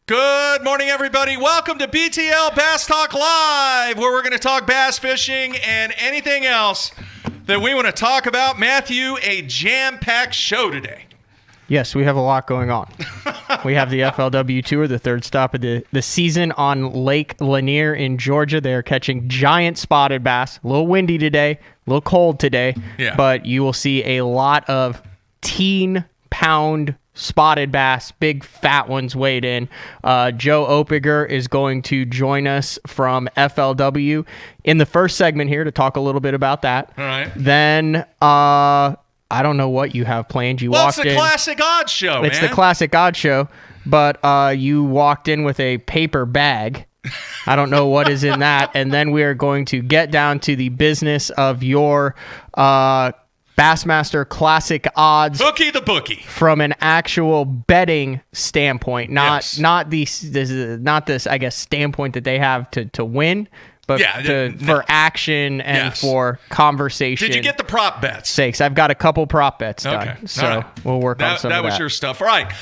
Good morning, everybody. Welcome to BTL Bass Talk Live, where we're going to talk bass fishing and anything else that we want to talk about. Matthew, a jam-packed show today. Yes, we have a lot going on. We have the FLW Tour, the third stop of the season on Lake Lanier in Georgia. They are catching giant spotted bass. A little windy today, a little cold today, but you will see a lot of teen-pound spotted bass, big fat ones weighed in. Joe Opiger is going to join us from FLW in the first segment here to talk a little bit about that. All right. Then I don't know what you have planned. It's the Classic Odds Show, It's the Classic Odds Show, but you walked in with a paper bag. I don't know what is in that. And then we are going to get down to the business of your Bassmaster Classic Odds. Bookie the bookie. From an actual betting standpoint, not this, I guess, standpoint that they have to win, but for action and for conversation. Did you get the prop bets? Sakes, I've got a couple prop bets done, so we'll work on some of that. That was your stuff. All right,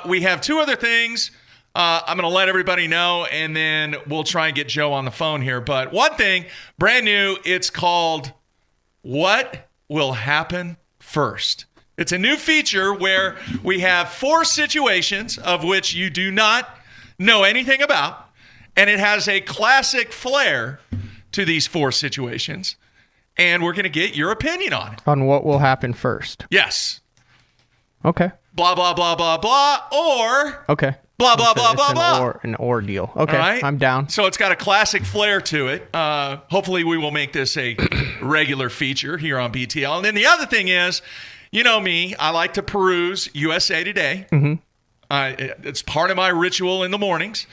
we have two other things I'm going to let everybody know, and then we'll try and get Joe on the phone here. But one thing, brand new, it's called What Will Happen First. It's a new feature where we have 4 situations of which you do not know anything about, and it has a classic flair to these 4 situations, and we're going to get your opinion on it. On what will happen first. Yes. Okay. Blah, blah, blah, blah, blah, or... Okay. Blah, blah, blah, blah, blah. An ordeal. Okay, right? I'm down. So it's got a classic flair to it. Hopefully we will make this a regular feature here on BTL. And then the other thing is, you know me, I like to peruse USA Today. Mm-hmm. It's part of my ritual in the mornings.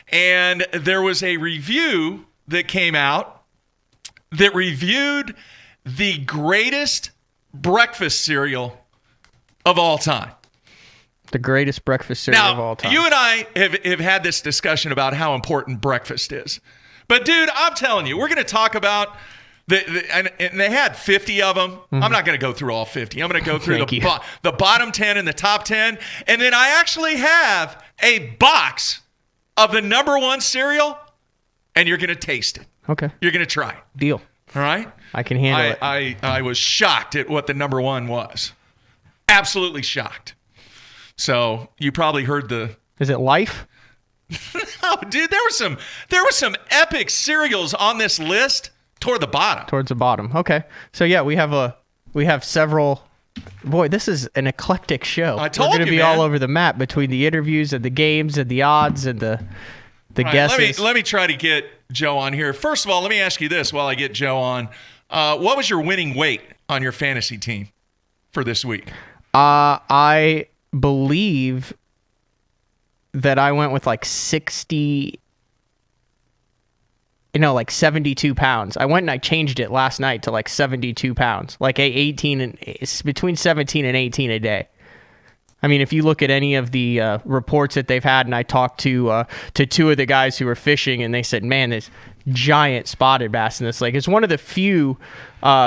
And there was a review that came out that reviewed the greatest breakfast cereal of all time. The greatest breakfast cereal of all time. You and I have had this discussion about how important breakfast is. But, dude, I'm telling you, we're going to talk about and they had 50 of them. Mm-hmm. I'm not going to go through all 50. I'm going to go through the bottom 10 and the top 10. And then I actually have a box of the number 1 cereal, and you're going to taste it. Okay. You're going to try it. Deal. All right? I can handle it. I was shocked at what the number 1 was. Absolutely shocked. So you probably heard Is it Life? No, dude, there were some epic cereals on this list toward the bottom. Towards the bottom. Okay. So yeah, we have several. Boy, this is an eclectic show. I told you, we're going to be all over the map between the interviews and the games and the odds and the guesses. Let me try to get Joe on here. First of all, let me ask you this while I get Joe on. What was your winning weight on your fantasy team for this week? I believe that I went with like 72 pounds. I went and I changed it last night to like 72 pounds, like it's between 17 and 18 a day. I mean, if you look at any of the reports that they've had, and I talked to 2 of the guys who were fishing, and they said, man, this giant spotted bass in this lake. It's one of the few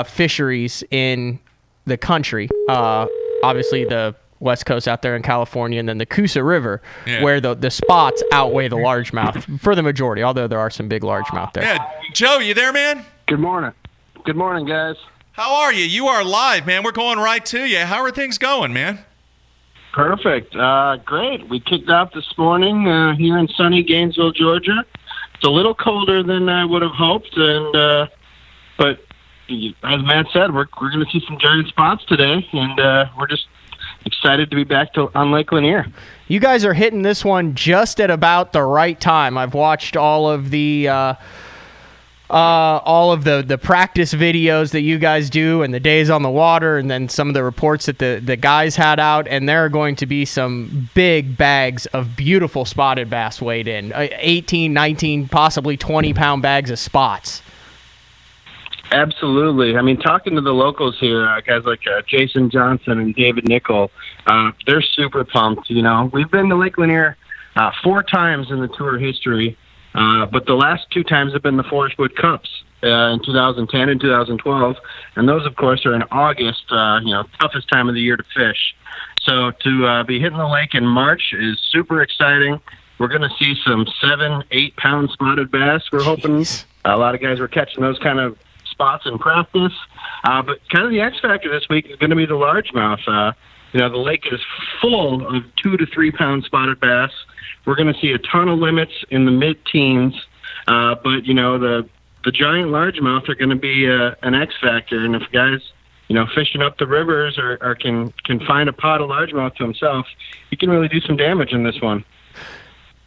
fisheries in the country. Obviously, the West Coast out there in California, and then the Coosa River, where the spots outweigh the largemouth for the majority, although there are some big largemouth there. Yeah, Joe, you there, man? Good morning. Good morning, guys. How are you? You are live, man. We're going right to you. How are things going, man? Perfect. Great. We kicked off this morning here in sunny Gainesville, Georgia. It's a little colder than I would have hoped, but as Matt said, we're going to see some giant spots today, and we're just excited to be back on Lake Lanier. You guys are hitting this one just at about the right time. I've watched all of the practice videos that you guys do and the days on the water, and then some of the reports that the guys had out, and there are going to be some big bags of beautiful spotted bass weighed in, 18, 19, possibly 20-pound bags of spots. Absolutely. I mean, talking to the locals here, guys like Jason Johnson and David Nickel, they're super pumped. You know, we've been to Lake Lanier 4 times in the tour history, but the last 2 times have been the Forest Wood Cups in 2010 and 2012, and those, of course, are in August. Toughest time of the year to fish. So to be hitting the lake in March is super exciting. We're going to see some 7-8 pound spotted bass. We're hoping a lot of guys were catching those kind of spots in practice. But kind of the X factor this week is going to be the largemouth. The lake is full of 2 to 3 pound spotted bass. We're going to see a ton of limits in the mid-teens. But the giant largemouth are going to be an X factor. And if guys, fishing up the rivers or can find a pot of largemouth to himself, he can really do some damage in this one.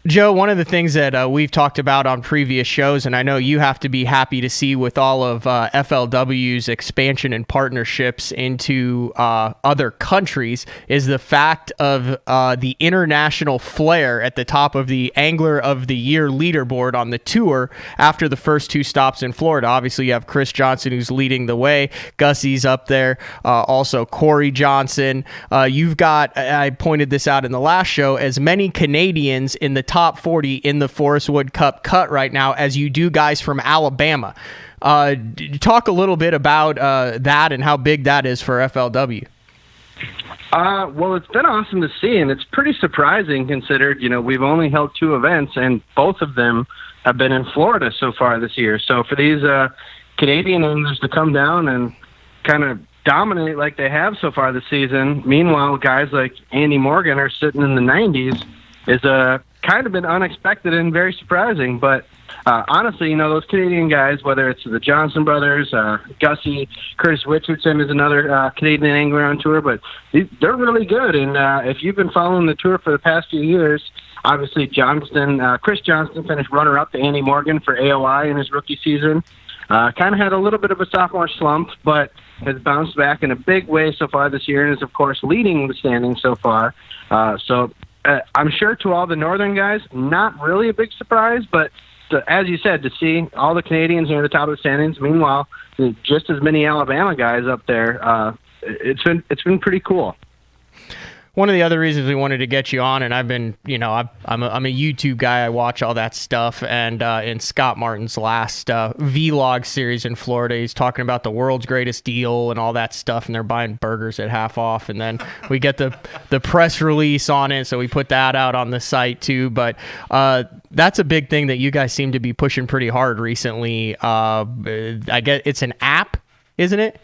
Joe, one of the things that we've talked about on previous shows, and I know you have to be happy to see with all of FLW's expansion and partnerships into other countries, is the fact of the international flair at the top of the Angler of the Year leaderboard on the tour after the first 2 stops in Florida. Obviously, you have Chris Johnson, who's leading the way. Gussie's up there. Also, Corey Johnson. You've got, I pointed this out in the last show, as many Canadians in the top 40 in the Forest Wood Cup cut right now as you do guys from Alabama. Talk a little bit about that and how big that is for FLW. Well, it's been awesome to see, and it's pretty surprising considered, we've only held 2 events, and both of them have been in Florida so far this year. So for these Canadian anglers to come down and kind of dominate like they have so far this season, meanwhile, guys like Andy Morgan are sitting in the 90s, is kind of been unexpected and very surprising. But honestly, those Canadian guys, whether it's the Johnson brothers, Gussie, Curtis Richardson is another Canadian angler on tour, but they're really good. And if you've been following the tour for the past few years, obviously Chris Johnston finished runner-up to Andy Morgan for AOI in his rookie season. Kind of had a little bit of a sophomore slump, but has bounced back in a big way so far this year and is, of course, leading the standings so far. I'm sure to all the northern guys, not really a big surprise, but as you said, to see all the Canadians near the top of the standings, meanwhile, just as many Alabama guys up there, it's been pretty cool. One of the other reasons we wanted to get you on, and I've been, I'm a YouTube guy. I watch all that stuff. And in Scott Martin's last vlog series in Florida, he's talking about the world's greatest deal and all that stuff. And they're buying burgers at half off. And then we get the press release on it, so we put that out on the site too. But that's a big thing that you guys seem to be pushing pretty hard recently. I guess it's an app, isn't it?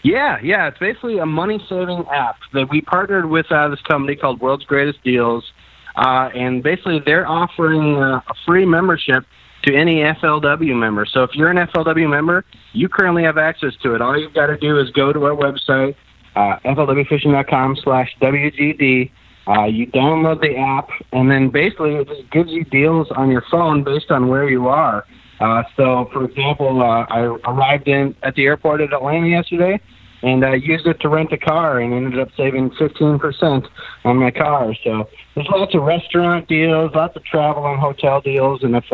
Yeah. It's basically a money-saving app that we partnered with this company called World's Greatest Deals. And basically they're offering a free membership to any FLW member. So if you're an FLW member, you currently have access to it. All you've got to do is go to our website, flwfishing.com/WGD. You download the app, and then basically it just gives you deals on your phone based on where you are. So, for example, I arrived at the airport at Atlanta yesterday, and I used it to rent a car and ended up saving 15% on my car. So there's lots of restaurant deals, lots of travel and hotel deals, and if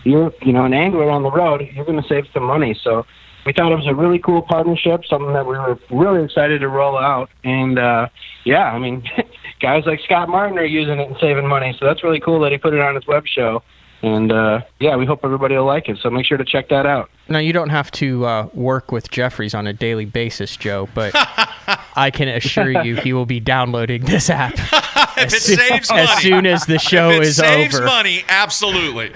you're an angler on the road, you're going to save some money. So we thought it was a really cool partnership, something that we were really excited to roll out. And, guys like Scott Martin are using it and saving money, so that's really cool that he put it on his web show. And, we hope everybody will like it, so make sure to check that out. Now, you don't have to work with Jeffries on a daily basis, Joe, but I can assure you he will be downloading this app If it saves money. As soon as the show is over. If it saves money, absolutely.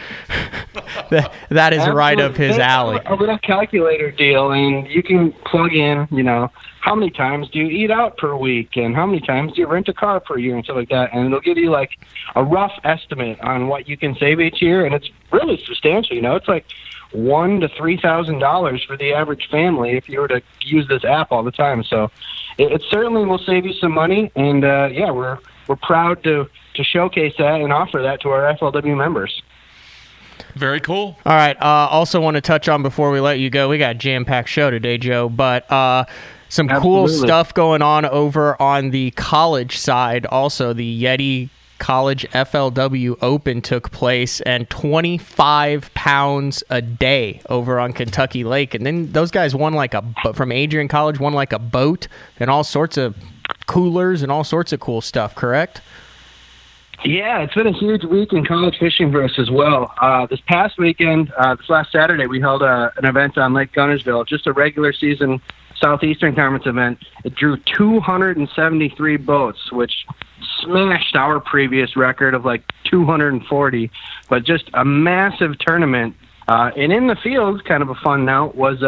That is right up his alley. A little calculator deal, and you can plug in, how many times do you eat out per week, and how many times do you rent a car per year, and stuff like that. And it'll give you, like, a rough estimate on what you can save each year, and it's really substantial. It's like $1,000 to $3,000 for the average family if you were to use this app all the time. So it certainly will save you some money, and, we're proud to showcase that and offer that to our FLW members. Very cool. All right. Also want to touch on before we let you go, we got a jam-packed show today, Joe, but some cool stuff going on over on the college side. Also, the Yeti College FLW Open took place, and 25 pounds a day over on Kentucky Lake. And then those guys won from Adrian College, won like a boat and all sorts of coolers and all sorts of cool stuff, correct? Yeah, it's been a huge week in college fishing for us as well. This past weekend, this last Saturday, we held an event on Lake Gunnersville, just a regular season Southeastern Conference event. It drew 273 boats, which smashed our previous record of like 240. But just a massive tournament. And in the field, kind of a fun note, was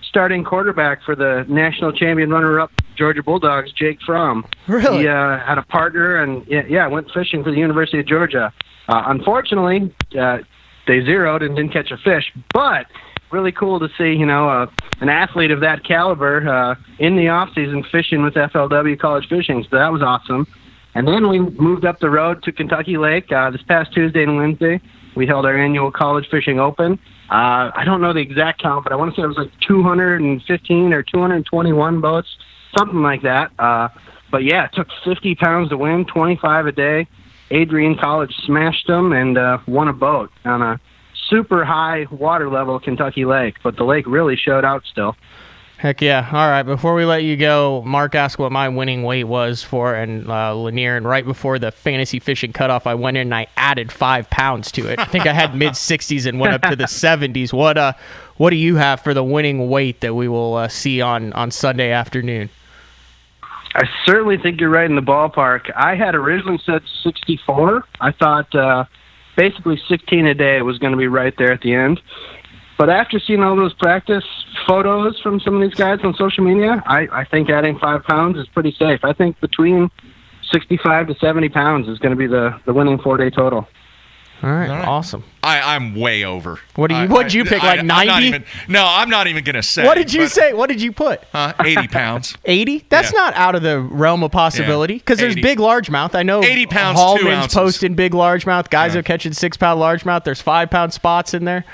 starting quarterback for the national champion runner-up Georgia Bulldogs, Jake Fromm. Really? He had a partner and, went fishing for the University of Georgia. Unfortunately, they zeroed and didn't catch a fish, but really cool to see, an athlete of that caliber in the off-season fishing with FLW College Fishing, so that was awesome. And then we moved up the road to Kentucky Lake this past Tuesday and Wednesday. We held our annual College Fishing Open. I don't know the exact count, but I want to say it was like 215 or 221 boats, something like that. But yeah, it took 50 pounds to win, 25 a day. Adrian College smashed them and won a boat on a super high water level Kentucky Lake, but the lake really showed out still. Heck yeah. All right, before we let you go, Mark asked what my winning weight was for and Lanier, and right before the fantasy fishing cutoff, I went in and I added 5 pounds to it. I think I had mid-60s and went up to the 70s. What do you have for the winning weight that we will see on Sunday afternoon? I certainly think you're right in the ballpark. I had originally said 64. I thought basically 16 a day was going to be right there at the end. But after seeing all those practice photos from some of these guys on social media, I think adding 5 pounds is pretty safe. I think between 65 to 70 pounds is going to be the winning 4-day total. All right, awesome. I'm way over. What'd you pick, like 90? I'm not even going to say. What did you say? What did you put? 80 pounds. 80? That's not out of the realm of possibility, because there's big largemouth. I know 80 pounds, 2 Hallman's ounces. posting big largemouth. Guys are catching 6-pound largemouth. There's 5-pound spots in there.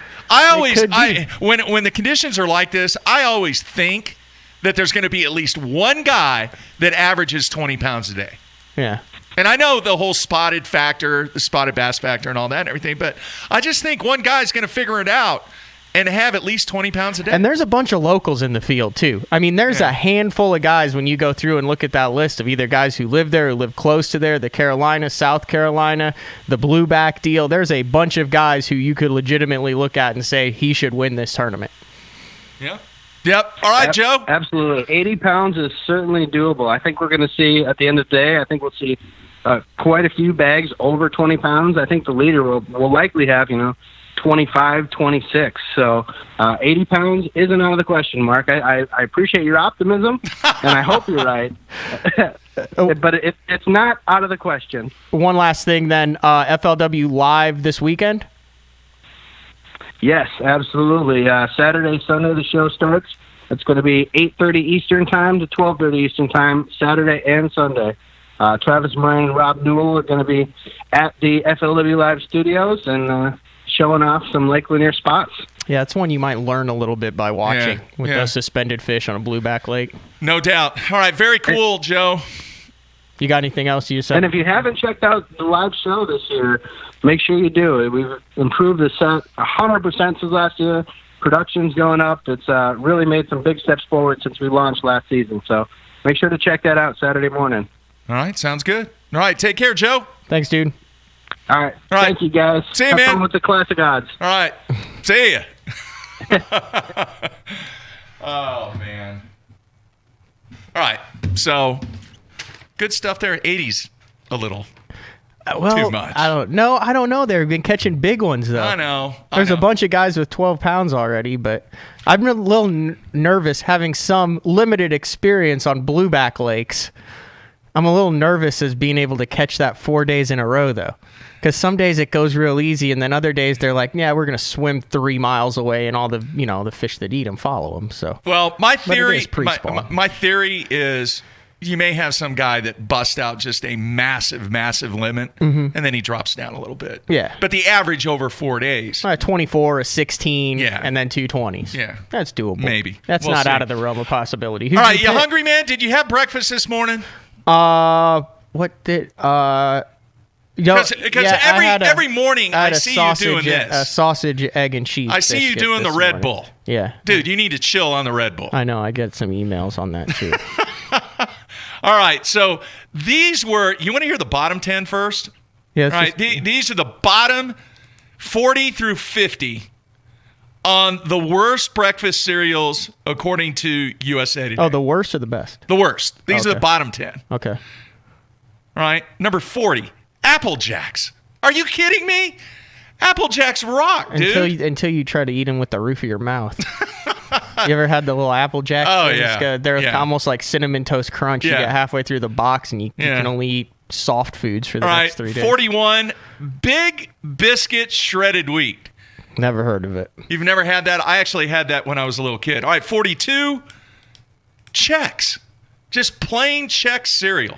When the conditions are like this, I always think that there's going to be at least one guy that averages 20 pounds a day. Yeah. And I know the whole spotted factor, the spotted bass factor and all that and everything, but I just think one guy's going to figure it out and have at least 20 pounds a day. And there's a bunch of locals in the field, too. I mean, there's a handful of guys when you go through and look at that list of either guys who live there or live close to there, the Carolina, South Carolina, the blueback deal. There's a bunch of guys who you could legitimately look at and say he should win this tournament. Yeah. Yep. All right, Joe. Absolutely. 80 pounds is certainly doable. I think we're going to see, at the end of the day, I think we'll see quite a few bags over 20 pounds. I think the leader will likely have, 25, 26. So 80 pounds isn't out of the question, Mark. I appreciate your optimism, and I hope you're right. But it's not out of the question. One last thing then, FLW Live this weekend? Yes, absolutely. Saturday, Sunday, the show starts. It's going to be 8:30 Eastern Time to 12:30 Eastern Time, Saturday and Sunday. Travis Moran and Rob Newell are going to be at the FLW Live studios and showing off some Lake Lanier spots. Yeah, it's one you might learn a little bit by watching with those suspended fish on a blueback lake. No doubt. All right, very cool, Joe. You got anything else you said? And if you haven't checked out the live show this year, make sure you do. We've improved the set 100% since last year. Production's going up. It's really made some big steps forward since we launched last season. So make sure to check that out Saturday morning. All right, sounds good. All right, take care, Joe. Thanks, dude. All right. Thank you, guys. See you, Have man. fun with the classic odds. All right. See ya. Oh, man. All right. So, good stuff there. 80s a little. Well, Too much. I don't know. They've been catching big ones, though. I know. There's a bunch of guys with 12 pounds already, but I'm a little nervous having some limited experience on blueback lakes. I'm a little nervous as being able to catch that 4 days in a row, though. Because some days it goes real easy, and then other days they're like, yeah, we're going to swim 3 miles away, and all the, the fish that eat them follow them. So, well, my theory is you may have some guy that busts out just a massive, massive limit, and then he drops down a little bit. Yeah. But the average over 4 days. 24, a 16, and then 2 20s. Yeah. That's doable. Maybe. That's We'll not see. out of the realm of possibility. All right, you hungry, man? Did you have breakfast this morning? What did Because every morning I see you doing this. A sausage, egg, and cheese. I see you doing the Red Bull. Yeah. Dude, you need to chill on the Red Bull. I know. I get some emails on that, too. All right, so these were, you want to hear the bottom 10 first? Yeah. All right, these are the bottom 40 through 50 on the worst breakfast cereals according to USA Today. Oh, the worst or the best? The worst. These are the Okay. bottom 10. Okay. All right. Number 40, Apple Jacks. Are you kidding me? Apple Jacks rock, dude. Until you try to eat them with the roof of your mouth. You ever had the little Apple Jacks? Oh, things? yeah. They're Yeah. almost like Cinnamon Toast Crunch. You Yeah. get halfway through the box and you can only eat soft foods for the All right. next 3 days. 41, Big Biscuit shredded wheat. Never heard of it. You've never had that? I actually had that when I was a little kid. All right. 42, Chex. Just plain Chex cereal.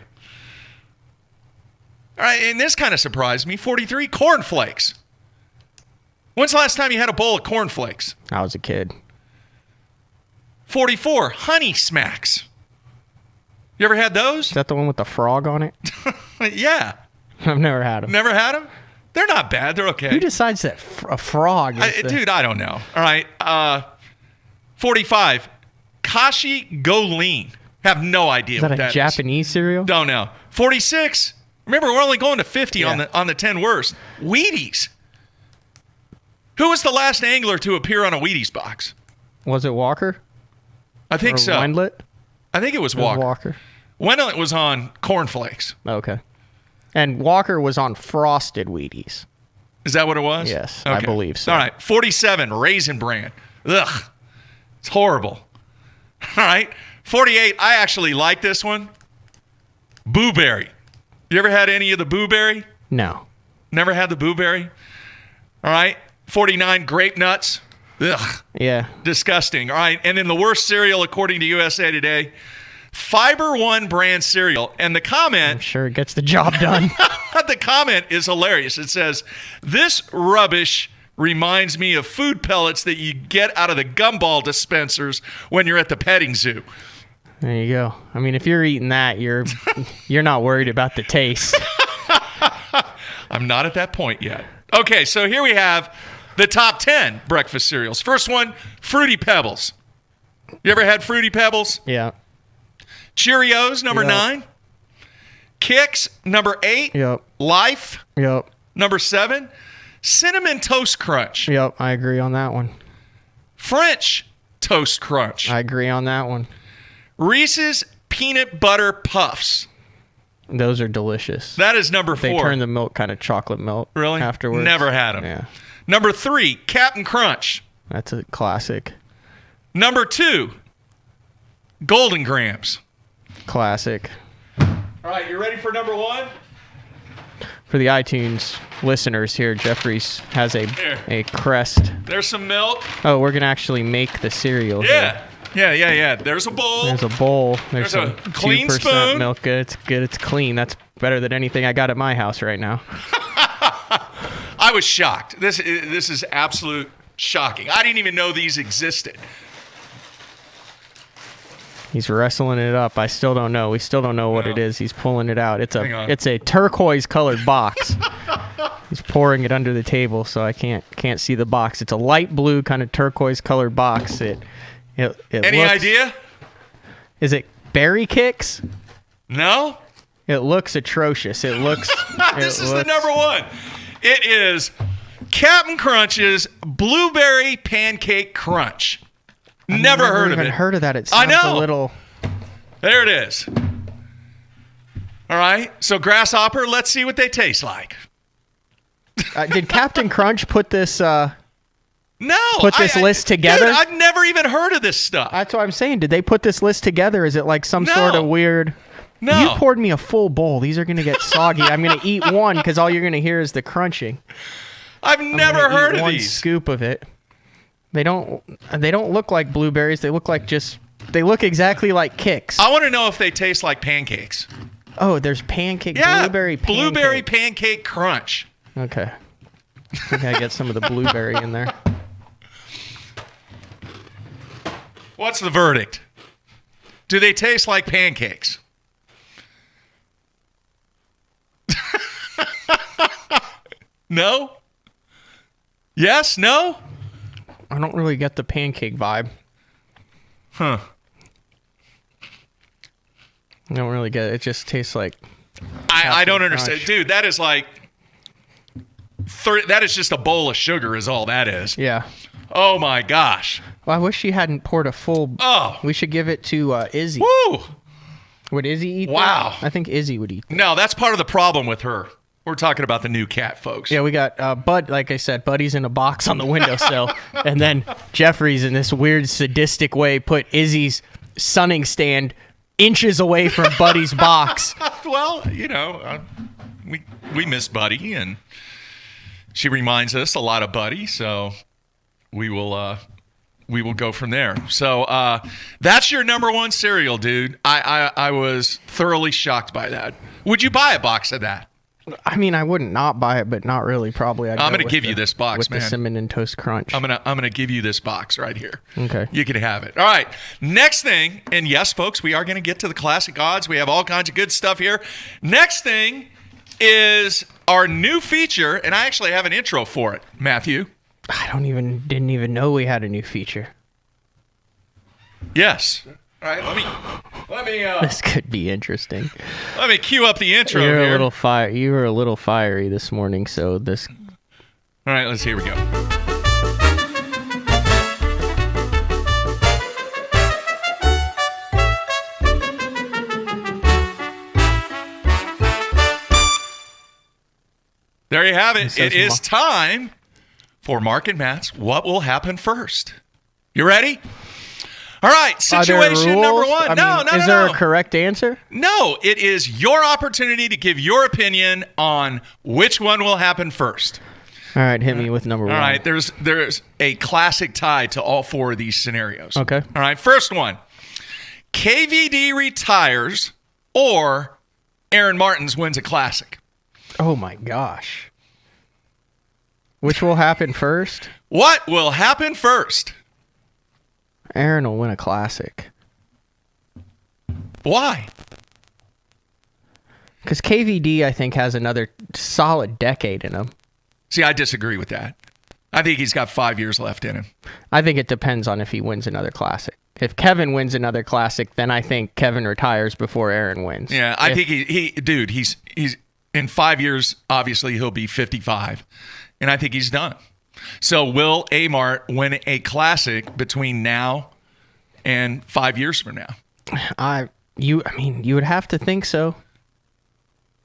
All right. And this kind of surprised me. 43, Corn Flakes. When's the last time you had a bowl of Corn Flakes? I was a kid. 44, Honey Smacks. You ever had those? Is that the one with the frog on it? Yeah. I've never had them. Never had them? They're not bad. They're okay. Who decides that a frog is the... Dude, I don't know. All right. 45, Kashi Go Lean. Have no idea Is that what a that is. Japanese cereal? Don't know. 46, remember, we're only going to 50 Yeah. on the 10 worst. Wheaties. Who was the last angler to appear on a Wheaties box? Was it Walker? I think Or so. Wendlet? I think it was It was Walker. Walker. Wendlet was on Corn Flakes. Okay. And Walker was on Frosted Wheaties. Is that what it was? Yes, I believe so. All right. 47, Raisin Bran. Ugh. It's horrible. All right. 48, I actually like this one. Boo Berry. You ever had any of the Boo Berry? No. Never had the Boo Berry? All right. 49, Grape Nuts. Ugh. Yeah. Disgusting. All right. And then the worst cereal, according to USA Today, Fiber One brand cereal. And the I'm comment, sure it gets the job done. the comment is hilarious. It says, "This rubbish reminds me of food pellets that you get out of the gumball dispensers when you're at the petting zoo." There you go. I mean, if you're eating that, you're not worried about the taste. I'm not at that point yet. Okay, so here we have the top 10 breakfast cereals. First one, Fruity Pebbles. You ever had Fruity Pebbles? Yeah. Cheerios, number Yep. 9. Kix, number 8. Yep. Life, Yep. number 7. Cinnamon Toast Crunch. Yep. I agree on that one. French Toast Crunch. I agree on that one. Reese's Peanut Butter Puffs. Those are delicious. That is number 4. They turn the milk kind of chocolate milk. Really? Afterwards. Never had them. Yeah. Number 3, Captain Crunch. That's a classic. Number 2, Golden Grams. Classic. All right, you ready for number 1? For the iTunes listeners here, Jeffries has Here. a crest. There's some milk. Oh, we're going to actually make the cereal Yeah. here. Yeah. There's a bowl. There's a bowl. There's There's a some clean 2% spoon. milk. It's good. It's clean. That's better than anything I got at my house right now. I was shocked. This is absolute shocking. I didn't even know these existed. He's wrestling it up. I still don't know. We still don't know what No. it is. He's pulling it out. Hang on. It's a turquoise colored box. He's pouring it under the table, so I can't see the box. It's a light blue kind of turquoise colored box. It Any looks, idea? Is it Berry Kicks? No? It looks atrocious. It looks. This is the number 1. It is Captain Crunch's Blueberry Pancake Crunch. Never heard of even it. heard of that. It I sounds know. a little. There it is. All right. So Grasshopper, let's see what they taste like. Did Captain Crunch put this? No. Put this list together? Dude, I've never even heard of this stuff. That's what I'm saying. Did they put this list together? Is it like some No. sort of weird? No. You poured me a full bowl. These are gonna get soggy. I'm gonna eat one because all you're gonna hear is the crunching. I've I'm never gonna heard eat of one these. scoop of it. They don't look like blueberries. They look like they look exactly like Kicks. I want to know if they taste like pancakes. Oh, there's pancake. Yeah. Blueberry pancake. Blueberry pancake crunch. Okay. I think I get some of the blueberry in there. What's the verdict? Do they taste like pancakes? No? Yes? No? I don't really get the pancake vibe. Huh. I don't really get it. It just tastes like. I don't Captain understand. Crunch. Dude, that is like... that is just a bowl of sugar is all that is. Yeah. Oh my gosh. Well, I wish she hadn't poured a full. Oh. We should give it to Izzy. Woo. Would Izzy eat Wow. that? I think Izzy would eat that. No, that's part of the problem with her. We're talking about the new cat, folks. Yeah, we got Bud, like I said, Buddy's in a box on the windowsill. And then Jeffrey's in this weird sadistic way put Izzy's sunning stand inches away from Buddy's box. Well, we miss Buddy, and she reminds us a lot of Buddy, so we will go from there. So that's your number one cereal, dude. I was thoroughly shocked by that. Would you buy a box of that? I mean, I wouldn't not buy it, but not really. Probably. I'm going to give you this box, with man. the Cinnamon Toast Crunch. I'm gonna give you this box right here. Okay. You can have it. All right. Next thing, and yes, folks, we are going to get to the classic odds. We have all kinds of good stuff here. Next thing is our new feature, and I actually have an intro for it, Matthew. I didn't even know we had a new feature. Yes. All right. Let me. This could be interesting. Let me cue up the intro You here. were a little fiery this morning, so this. All right. Here we go. There you have it. It is time for Mark and Matt's What Will Happen First. You ready? All right, situation number one. No. Is there a correct answer? No, it is your opportunity to give your opinion on which one will happen first. All right, hit me with number one. All right, there's a classic tie to all four of these scenarios. Okay. All right, first one. KVD retires or Aaron Martens wins a classic. Oh my gosh. Which will happen first? What will happen first? Aaron will win a classic. Why? Because KVD, I think, has another solid decade in him. See, I disagree with that. I think he's got 5 years left in him. I think it depends on if he wins another classic. If Kevin wins another classic, then I think Kevin retires before Aaron wins. Yeah, I think he's in 5 years, obviously he'll be 55. And I think he's done. So will A-Mart win a classic between now and 5 years from now? You would have to think so.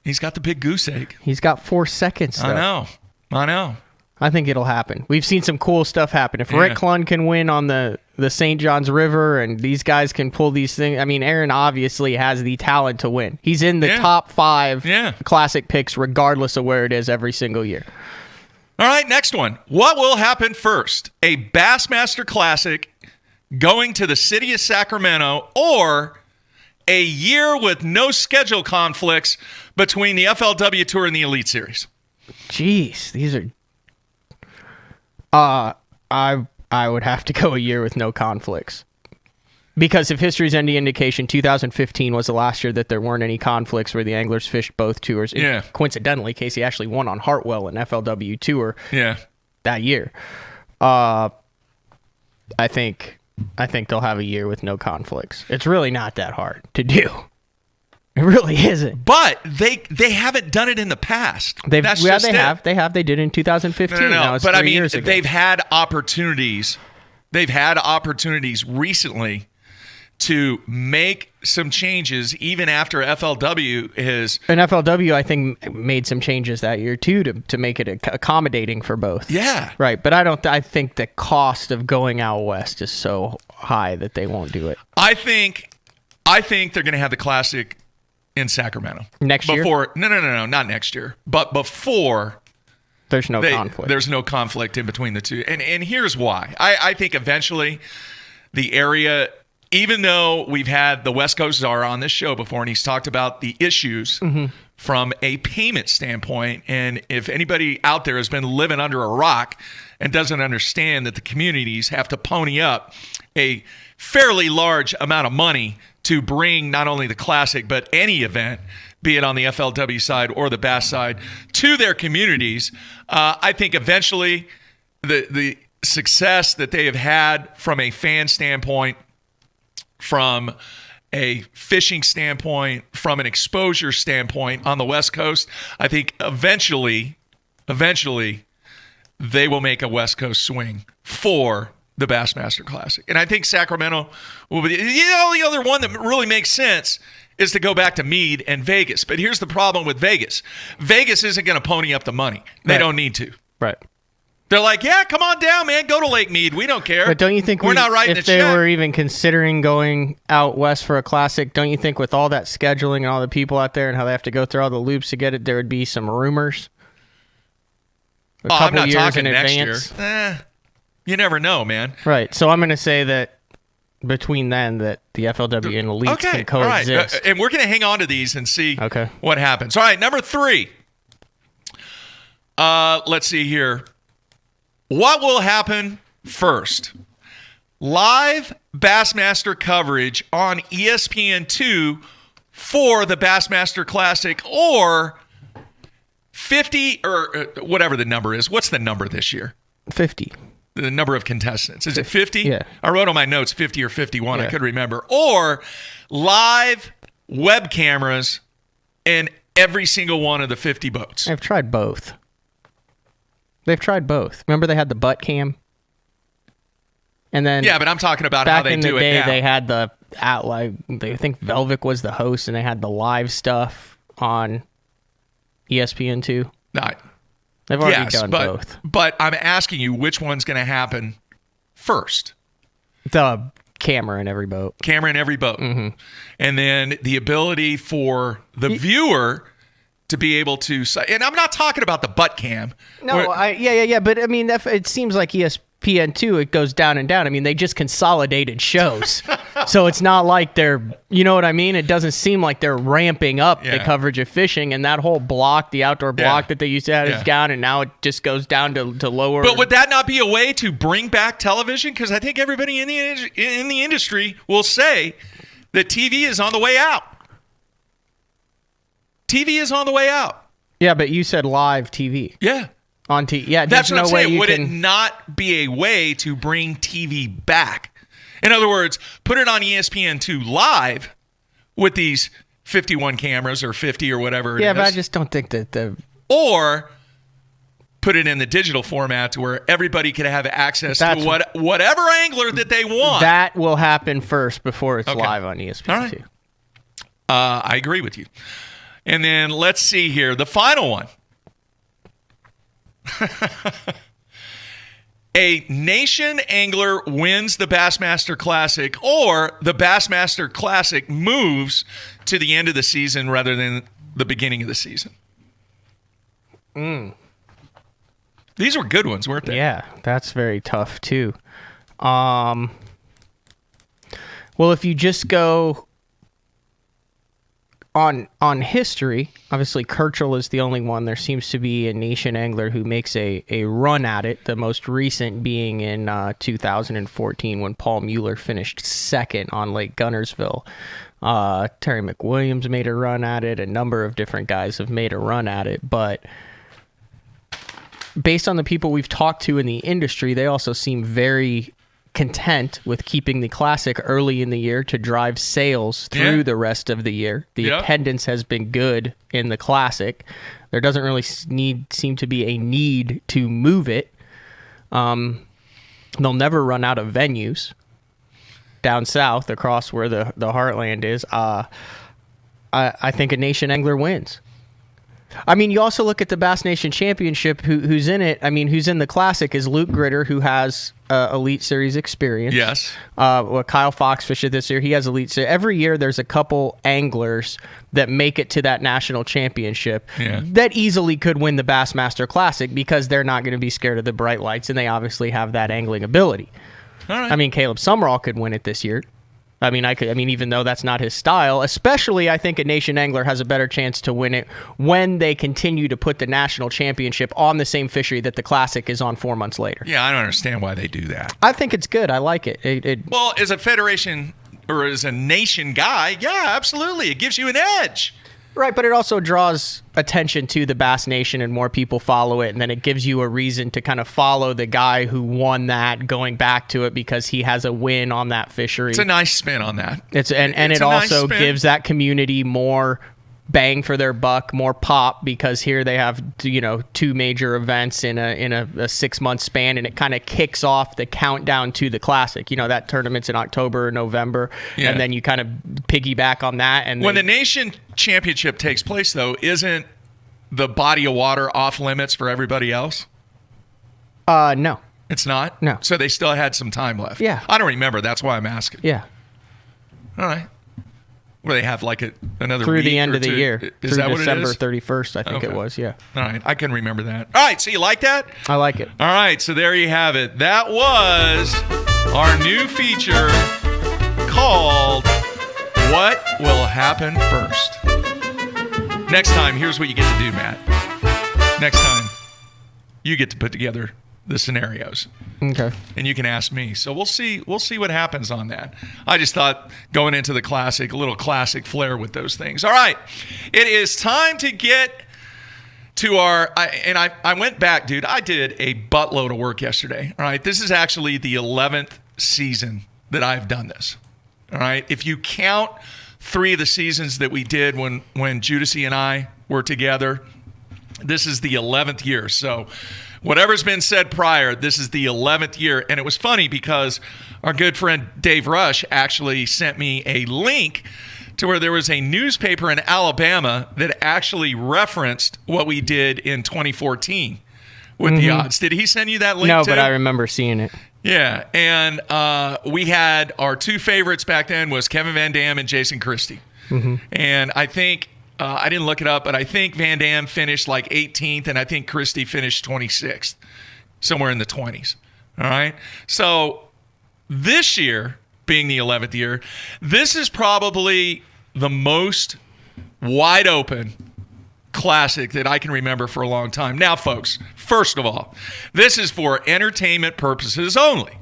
He's got the big goose egg. He's got 4 seconds, though. I know. I think it'll happen. We've seen some cool stuff happen. If Rick Clunn can win on the St. John's River and these guys can pull these things, I mean, Aaron obviously has the talent to win. He's in the top 5 classic picks regardless of where it is every single year. All right, next one. What will happen first? A Bassmaster Classic going to the city of Sacramento or a year with no schedule conflicts between the FLW Tour and the Elite Series? Jeez, these are... I would have to go a year with no conflicts. Because if history's any indication, 2015 was the last year that there weren't any conflicts where the anglers fished both tours. Yeah. Coincidentally, Casey actually won on Hartwell and FLW Tour that year. I think they'll have a year with no conflicts. It's really not that hard to do. It really isn't. But they haven't done it in the past. They have. They did it in 2015. No. Now it's but 3 years ago. They've had opportunities. They've had opportunities recently to make some changes even after FLW is... And FLW, I think, made some changes that year, too, to make it accommodating for both. Yeah. Right, but I think the cost of going out west is so high that they won't do it. I think they're going to have the Classic in Sacramento. Next year? No, not next year. But before... There's no conflict. There's no conflict in between the two. And here's why. I think eventually the area... Even though we've had the West Coast Czar on this show before, and he's talked about the issues from a payment standpoint, and if anybody out there has been living under a rock and doesn't understand that the communities have to pony up a fairly large amount of money to bring not only the Classic, but any event, be it on the FLW side or the Bass side, to their communities, I think eventually the success that they have had from a fan standpoint, from a fishing standpoint, from an exposure standpoint on the West Coast, I think eventually they will make a West Coast swing for the Bassmaster Classic. And I think Sacramento will be, the other one that really makes sense is to go back to Meade and Vegas. But here's the problem with Vegas. Vegas isn't going to pony up the money. They don't need to. Right. They're like, yeah, come on down, man. Go to Lake Mead. We don't care. But don't you think we're not writing if they were even considering going out west for a classic, don't you think with all that scheduling and all the people out there and how they have to go through all the loops to get it, there would be some rumors? I'm not talking next year. You never know, man. Right. So I'm going to say that between then that the FLW and elites can coexist. All right. And we're going to hang on to these and see what happens. All right, number 3. Let's see here. What will happen first? Live Bassmaster coverage on ESPN2 for the Bassmaster Classic, or 50 or whatever the number is. What's the number this year? 50. The number of contestants. Is it 50? Yeah. I wrote on my notes 50 or 51. I couldn't remember. Or live web cameras in every single one of the 50 boats. I've tried both. They've tried both. Remember they had the butt cam? And then yeah, but I'm talking about how they do it now. Back in the day, they had I think Velvic was the host, and they had the live stuff on ESPN2. They've already done both. But I'm asking you, which one's going to happen first? The camera in every boat. Camera in every boat. Mm-hmm. And then the ability for the viewer to be able to, and I'm not talking about the butt cam. No, but I mean, it seems like ESPN2, it goes down and down. I mean, they just consolidated shows. So it's not like they're, you know what I mean? It doesn't seem like they're ramping up the coverage of fishing, and that whole block, the outdoor block that they used to have is down, and now it just goes down to lower. But would that not be a way to bring back television? Because I think everybody in the industry will say that TV is on the way out. TV is on the way out. Yeah, but you said live TV. Yeah. On TV. Yeah, that's what I'm saying. Would it not be a way to bring TV back? In other words, put it on ESPN2 live with these 51 cameras or 50 or whatever it is. Yeah, but I just don't think that Or put it in the digital format to where everybody could have access to whatever angler that they want. That will happen first before it's live on ESPN2. Right. I agree with you. And then let's see here. The final one. A nation angler wins the Bassmaster Classic, or the Bassmaster Classic moves to the end of the season rather than the beginning of the season. These were good ones, weren't they? Yeah, that's very tough too. Well, if you just go on history, obviously Kirchhoff is the only one. There seems to be a nation angler who makes a run at it, the most recent being in 2014 when Paul Mueller finished second on Lake Gunnersville. Terry McWilliams made a run at it. A number of different guys have made a run at it, but based on the people we've talked to in the industry, they also seem very content with keeping the Classic early in the year to drive sales through the rest of the year. The attendance has been good in the Classic. There doesn't really seem to be a need to move it. They'll never run out of venues down south across where the heartland is. I think a nation angler wins. I mean, you also look at the Bass Nation Championship, who's in it. I mean, who's in the Classic is Luke Gritter, who has Elite Series experience. Yes. Kyle Fox fished it this year. He has Elite Series. Every year there's a couple anglers that make it to that national championship that easily could win the Bassmaster Classic because they're not going to be scared of the bright lights, and they obviously have that angling ability. All right. I mean, Caleb Summerall could win it this year. I mean, even though that's not his style, especially I think a nation angler has a better chance to win it when they continue to put the national championship on the same fishery that the Classic is on 4 months later. Yeah, I don't understand why they do that. I think it's good. I like it. Well, as a federation or as a nation guy, yeah, absolutely. It gives you an edge. Right, but it also draws attention to the Bass Nation and more people follow it, and then it gives you a reason to kind of follow the guy who won that, going back to it because he has a win on that fishery. It's a nice spin on that. It also gives that community more bang for their buck, more pop, because here they have, you know, 2 major events in a 6-month span, and it kind of kicks off the countdown to the Classic. You know, that tournament's in October or November, and then you kind of piggyback on that. And when the nation championship takes place, though, isn't the body of water off limits for everybody else? No. It's not? No. So they still had some time left. Yeah. I don't remember. That's why I'm asking. Yeah. All right. Where they have like another through week the end or of the two. year. Is through that what December it is? 31st, I think it Okay. was, yeah. All right. I can remember that. All right. So you like that? I like it. All right. So there you have it. That was our new feature called What Will Happen First? Next time, here's what you get to do, Matt. Next time, you get to put together the scenarios. Okay. And you can ask me. So we'll see what happens on that. I just thought going into the Classic, a little Classic flair with those things. All right. It is time to get to I went back, dude. I did a buttload of work yesterday. All right. This is actually the 11th season that I've done this. All right. If you count 3 of the seasons that we did when Judasy and I were together, this is the 11th year. So whatever's been said prior, this is the 11th year. And it was funny because our good friend Dave Rush actually sent me a link to where there was a newspaper in Alabama that actually referenced what we did in 2014 with the odds. Did he send you that link No, too? but I remember seeing it. Yeah, and we had our 2 favorites back then was Kevin Van Dam and Jason Christie. And I think, I didn't look it up, but I think Van Dam finished like 18th, and I think Christie finished 26th, somewhere in the 20s. All right? So this year, being the 11th year, this is probably the most wide open Classic that I can remember for a long time. Now, folks, first of all, this is for entertainment purposes only.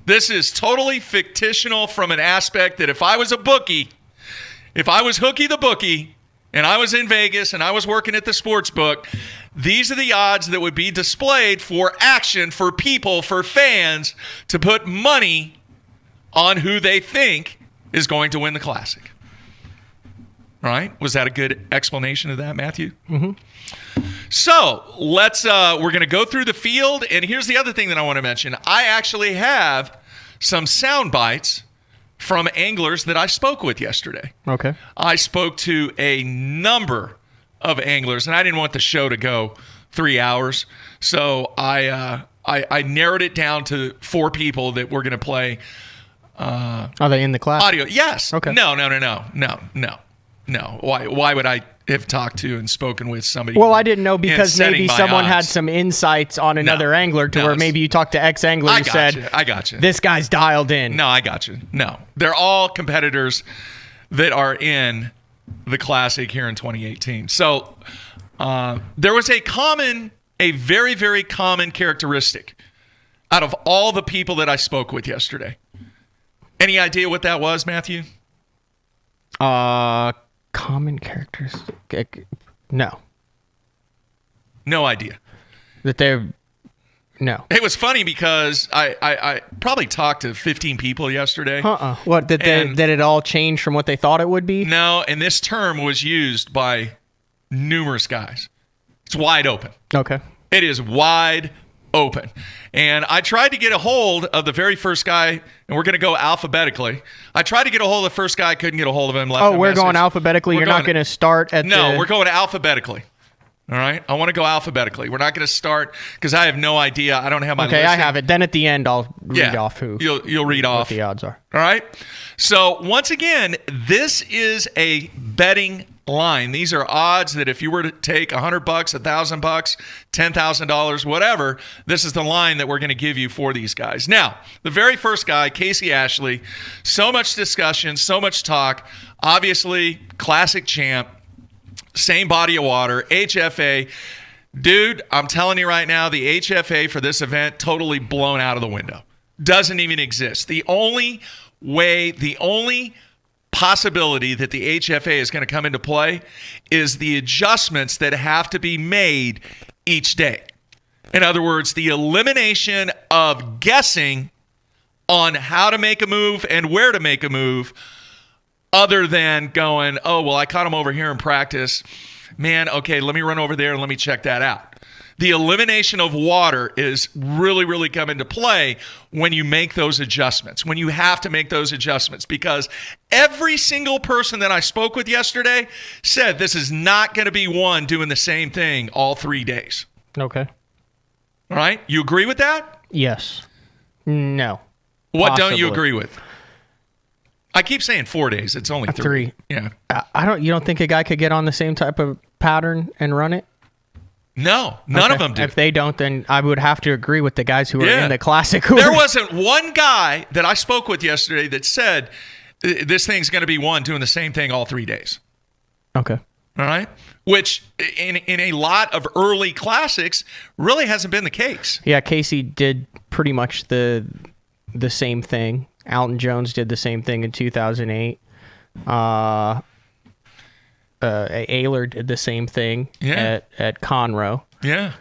This is totally fictional from an aspect that if I was a bookie, if I was Hookie the bookie, and I was in Vegas and I was working at the sports book, these are the odds that would be displayed for action, for people, for fans to put money on who they think is going to win the Classic. Right? Was that a good explanation of that, Matthew? Mm-hmm. So we're going to go through the field. And here's the other thing that I want to mention. I actually have some sound bites from anglers that I spoke with yesterday. Okay. I spoke to a number of anglers, and I didn't want the show to go 3 hours. So I narrowed it down to 4 people that we're going to play. Are they in the class? Audio. Yes. Okay. No. Why would I have talked to and spoken with somebody? Well, I didn't know because setting maybe my someone had odds? some insights on another angler to No, where it's- maybe you talked to ex-angler I who got said, you. I got you. this guy's dialed in. No, I got you. No. They're all competitors that are in the Classic here in 2018. So there was a very, very common characteristic out of all the people that I spoke with yesterday. Any idea what that was, Matthew? Common characteristic. No. No idea. That they're... No. It was funny because I probably talked to 15 people yesterday. What, did it all change from what they thought it would be? No, and this term was used by numerous guys. It's wide open. Okay. It is wide open. And I tried to get a hold of the very first guy, and we're going to go alphabetically. I tried to get a hold of the first guy, couldn't get a hold of him. We're going alphabetically? You're not going to start at No, we're going alphabetically. All right? I want to go alphabetically. We're not going to start because I have no idea. I don't have my Okay, listing. I have it. Then at the end, I'll read off who. You'll read off what the odds are. All right? So, once again, this is a betting line. These are odds that if you were to take $100, $1,000, $10,000, whatever, this is the line that we're going to give you for these guys. Now, the very first guy, Casey Ashley, so much discussion, so much talk. Obviously, Classic champ, same body of water, HFA. Dude, I'm telling you right now, the HFA for this event totally blown out of the window. Doesn't even exist. The only possibility that the HFA is going to come into play is the adjustments that have to be made each day. In other words, the elimination of guessing on how to make a move and where to make a move other than going, oh, well, I caught him over here in practice. Man, okay, let me run over there and let me check that out. The elimination of water is really, really come into play when you make those adjustments, when you have to make those adjustments, because every single person that I spoke with yesterday said this is not going to be one doing the same thing all 3 days. Okay. All right? You agree with that? Yes. No. What don't you Possibly. agree with? I keep saying 4 days. It's only 3. Yeah. You don't think a guy could get on the same type of pattern and run it? No, none of them do. If they don't, then I would have to agree with the guys who are Yeah. in the classic. There wasn't one guy that I spoke with yesterday that said this thing's going to be one doing the same thing all 3 days. Okay. All right? Which in a lot of early classics really hasn't been the case. Yeah, Casey did pretty much the same thing. Alton Jones did the same thing in 2008. Ayler did the same thing at Conroe. Yeah.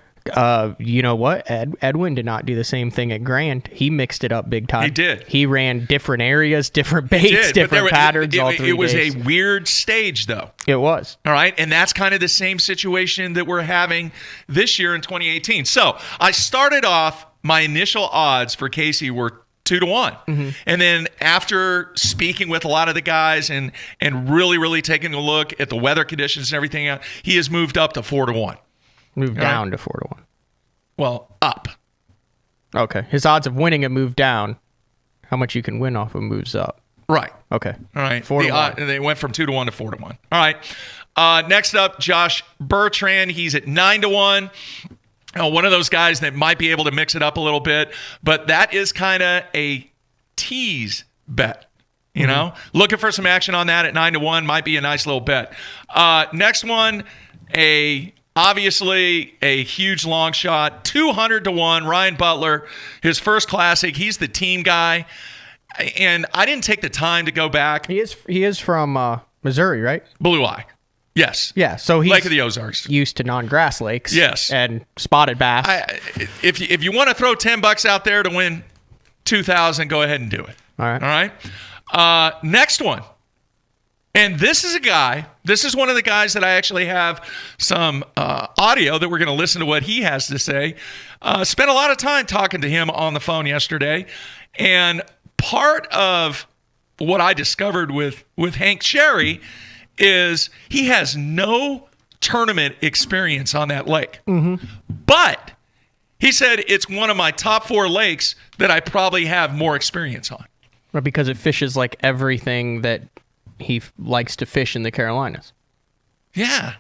You know what? Edwin did not do the same thing at Grand. He mixed it up big time. He did. He ran different areas, different baits, different patterns all 3 days. It was a weird stage, though. It was. All right. And that's kind of the same situation that we're having this year in 2018. So I started off, my initial odds for Casey were 2-1. Mm-hmm. And then after speaking with a lot of the guys and really, really taking a look at the weather conditions and everything, he has moved up to 4-1. Moved down to 4-1. Well, up. Okay. His odds of winning have moved down. How much you can win off of moves up. Right. Okay. All right. 4-1. They went from 2-1 to 4-1. All right. Next up, Josh Bertrand. He's at 9-1. One of those guys that might be able to mix it up a little bit, but that is kind of a tease bet. You know, looking for some action on that at 9-1 might be a nice little bet. Next one, obviously a huge long shot, 200-1. Ryan Butler, his first classic. He's the team guy, and I didn't take the time to go back. He is from Missouri, right? Blue Eye. Yes. Yeah, so he's Lake of the Ozarks. used to non-grass lakes. Yes. And spotted bass. If you want to throw $10 out there to win $2,000, go ahead and do it. All right. All right. Next one. And this is one of the guys that I actually have some audio that we're going to listen to what he has to say. Spent a lot of time talking to him on the phone yesterday. And part of what I discovered with Hank Cherry is he has no tournament experience on that lake. Mm-hmm. But he said it's one of my top 4 lakes that I probably have more experience on. Or because it fishes like everything that he likes to fish in the Carolinas. Yeah.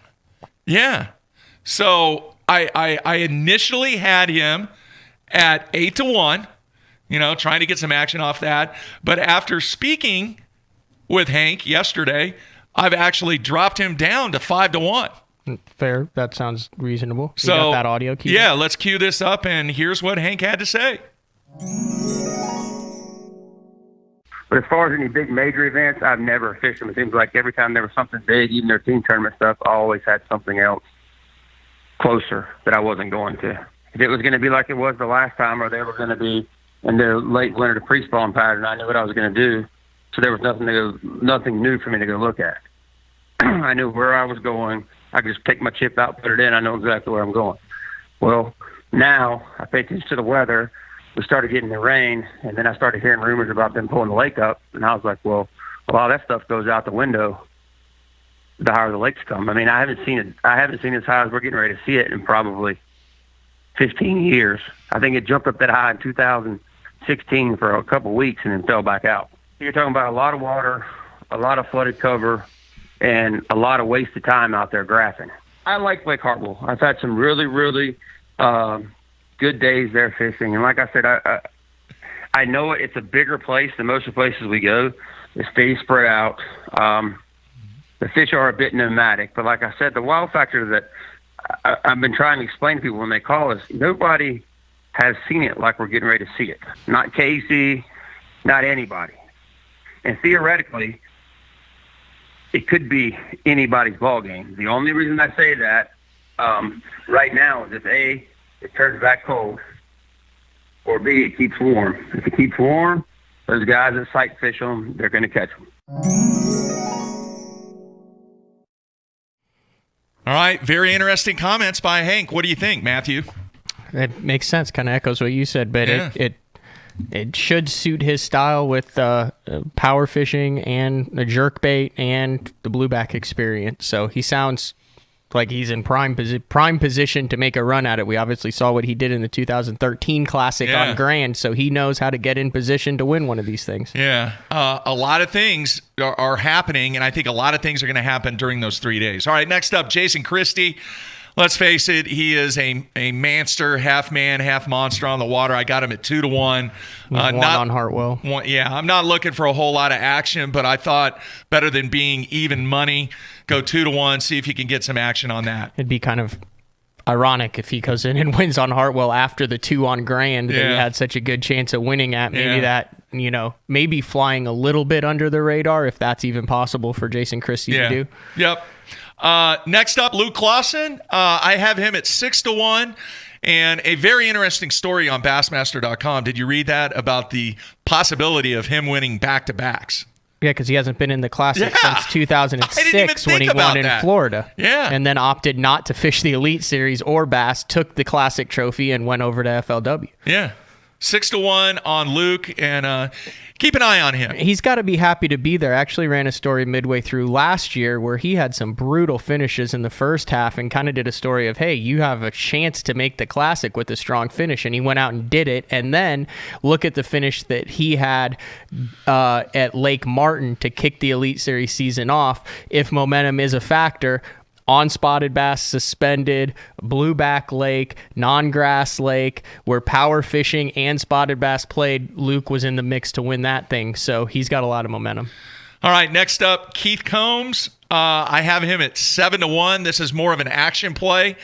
Yeah. So I initially had him at 8-1, trying to get some action off that. But after speaking with Hank yesterday, I've actually dropped him down to 5-1. Fair. That sounds reasonable. So, you got that audio queued up? Let's cue this up, and here's what Hank had to say. But as far as any big major events, I've never fished them. It seems like every time there was something big, even their team tournament stuff, I always had something else closer that I wasn't going to. If it was going to be like it was the last time, or they were going to be in the late winter to pre-spawn pattern, I knew what I was going to do. So there was nothing new for me to go look at. I knew where I was going. I could just take my chip out, put it in. I know exactly where I'm going. Well, now I pay attention to the weather. We started getting the rain, and then I started hearing rumors about them pulling the lake up. And I was like, well, a lot of that stuff goes out the window the higher the lakes come. I mean, I haven't seen it as high as we're getting ready to see it in probably 15 years. I think it jumped up that high in 2016 for a couple of weeks and then fell back out. You're talking about a lot of water, a lot of flooded cover, and a lot of wasted time out there graphing. I like Lake Hartwell. I've had some really, really good days there fishing. And like I said, I know it's a bigger place than most of the places we go. It stays spread out. The fish are a bit nomadic. But like I said, the wild factor that I've been trying to explain to people when they call us, nobody has seen it like we're getting ready to see it. Not Casey, not anybody. And theoretically, it could be anybody's ball game. The only reason I say that right now is if A, it turns back cold, or B, it keeps warm. If it keeps warm, those guys that sight fish them, they're going to catch them. All right. Very interesting comments by Hank. What do you think, Matthew? It makes sense. Kind of echoes what you said, but Yeah. it should suit his style with power fishing and a jerkbait and the blueback experience. So he sounds like he's in prime position to make a run at it. We obviously saw what he did in the 2013 Classic on Grand, so he knows how to get in position to win one of these things. Yeah. A lot of things are happening, and I think a lot of things are going to happen during those 3 days. All right, next up, Jason Christie. Let's face it, he is a manster, half man, half monster on the water. I got him at 2-1. One on Hartwell. I'm not looking for a whole lot of action, but I thought better than being even money, go 2-1, see if you can get some action on that. It'd be kind of ironic if he goes in and wins on Hartwell after the 2 on Grand that he had such a good chance of winning at. Maybe that, maybe flying a little bit under the radar, if that's even possible for Jason Christie to do. Yep. Next up, Luke Clausen. I have him at 6-1. And a very interesting story on Bassmaster.com. Did you read that about the possibility of him winning back-to-backs? Yeah, because he hasn't been in the Classic since 2006 when he won in Florida. Yeah. And then opted not to fish the Elite Series or Bass, took the Classic trophy, and went over to FLW. Yeah. 6-1 on Luke, and keep an eye on him. He's got to be happy to be there. I actually ran a story midway through last year where he had some brutal finishes in the first half and kind of did a story of, hey, you have a chance to make the Classic with a strong finish, and he went out and did it. And then look at the finish that he had at Lake Martin to kick the Elite Series season off. If momentum is a factor, on spotted bass, suspended, blueback lake, non-grass lake, where power fishing and spotted bass played, Luke was in the mix to win that thing. So he's got a lot of momentum. All right, next up, Keith Combs. I have him at 7-1. This is more of an action play.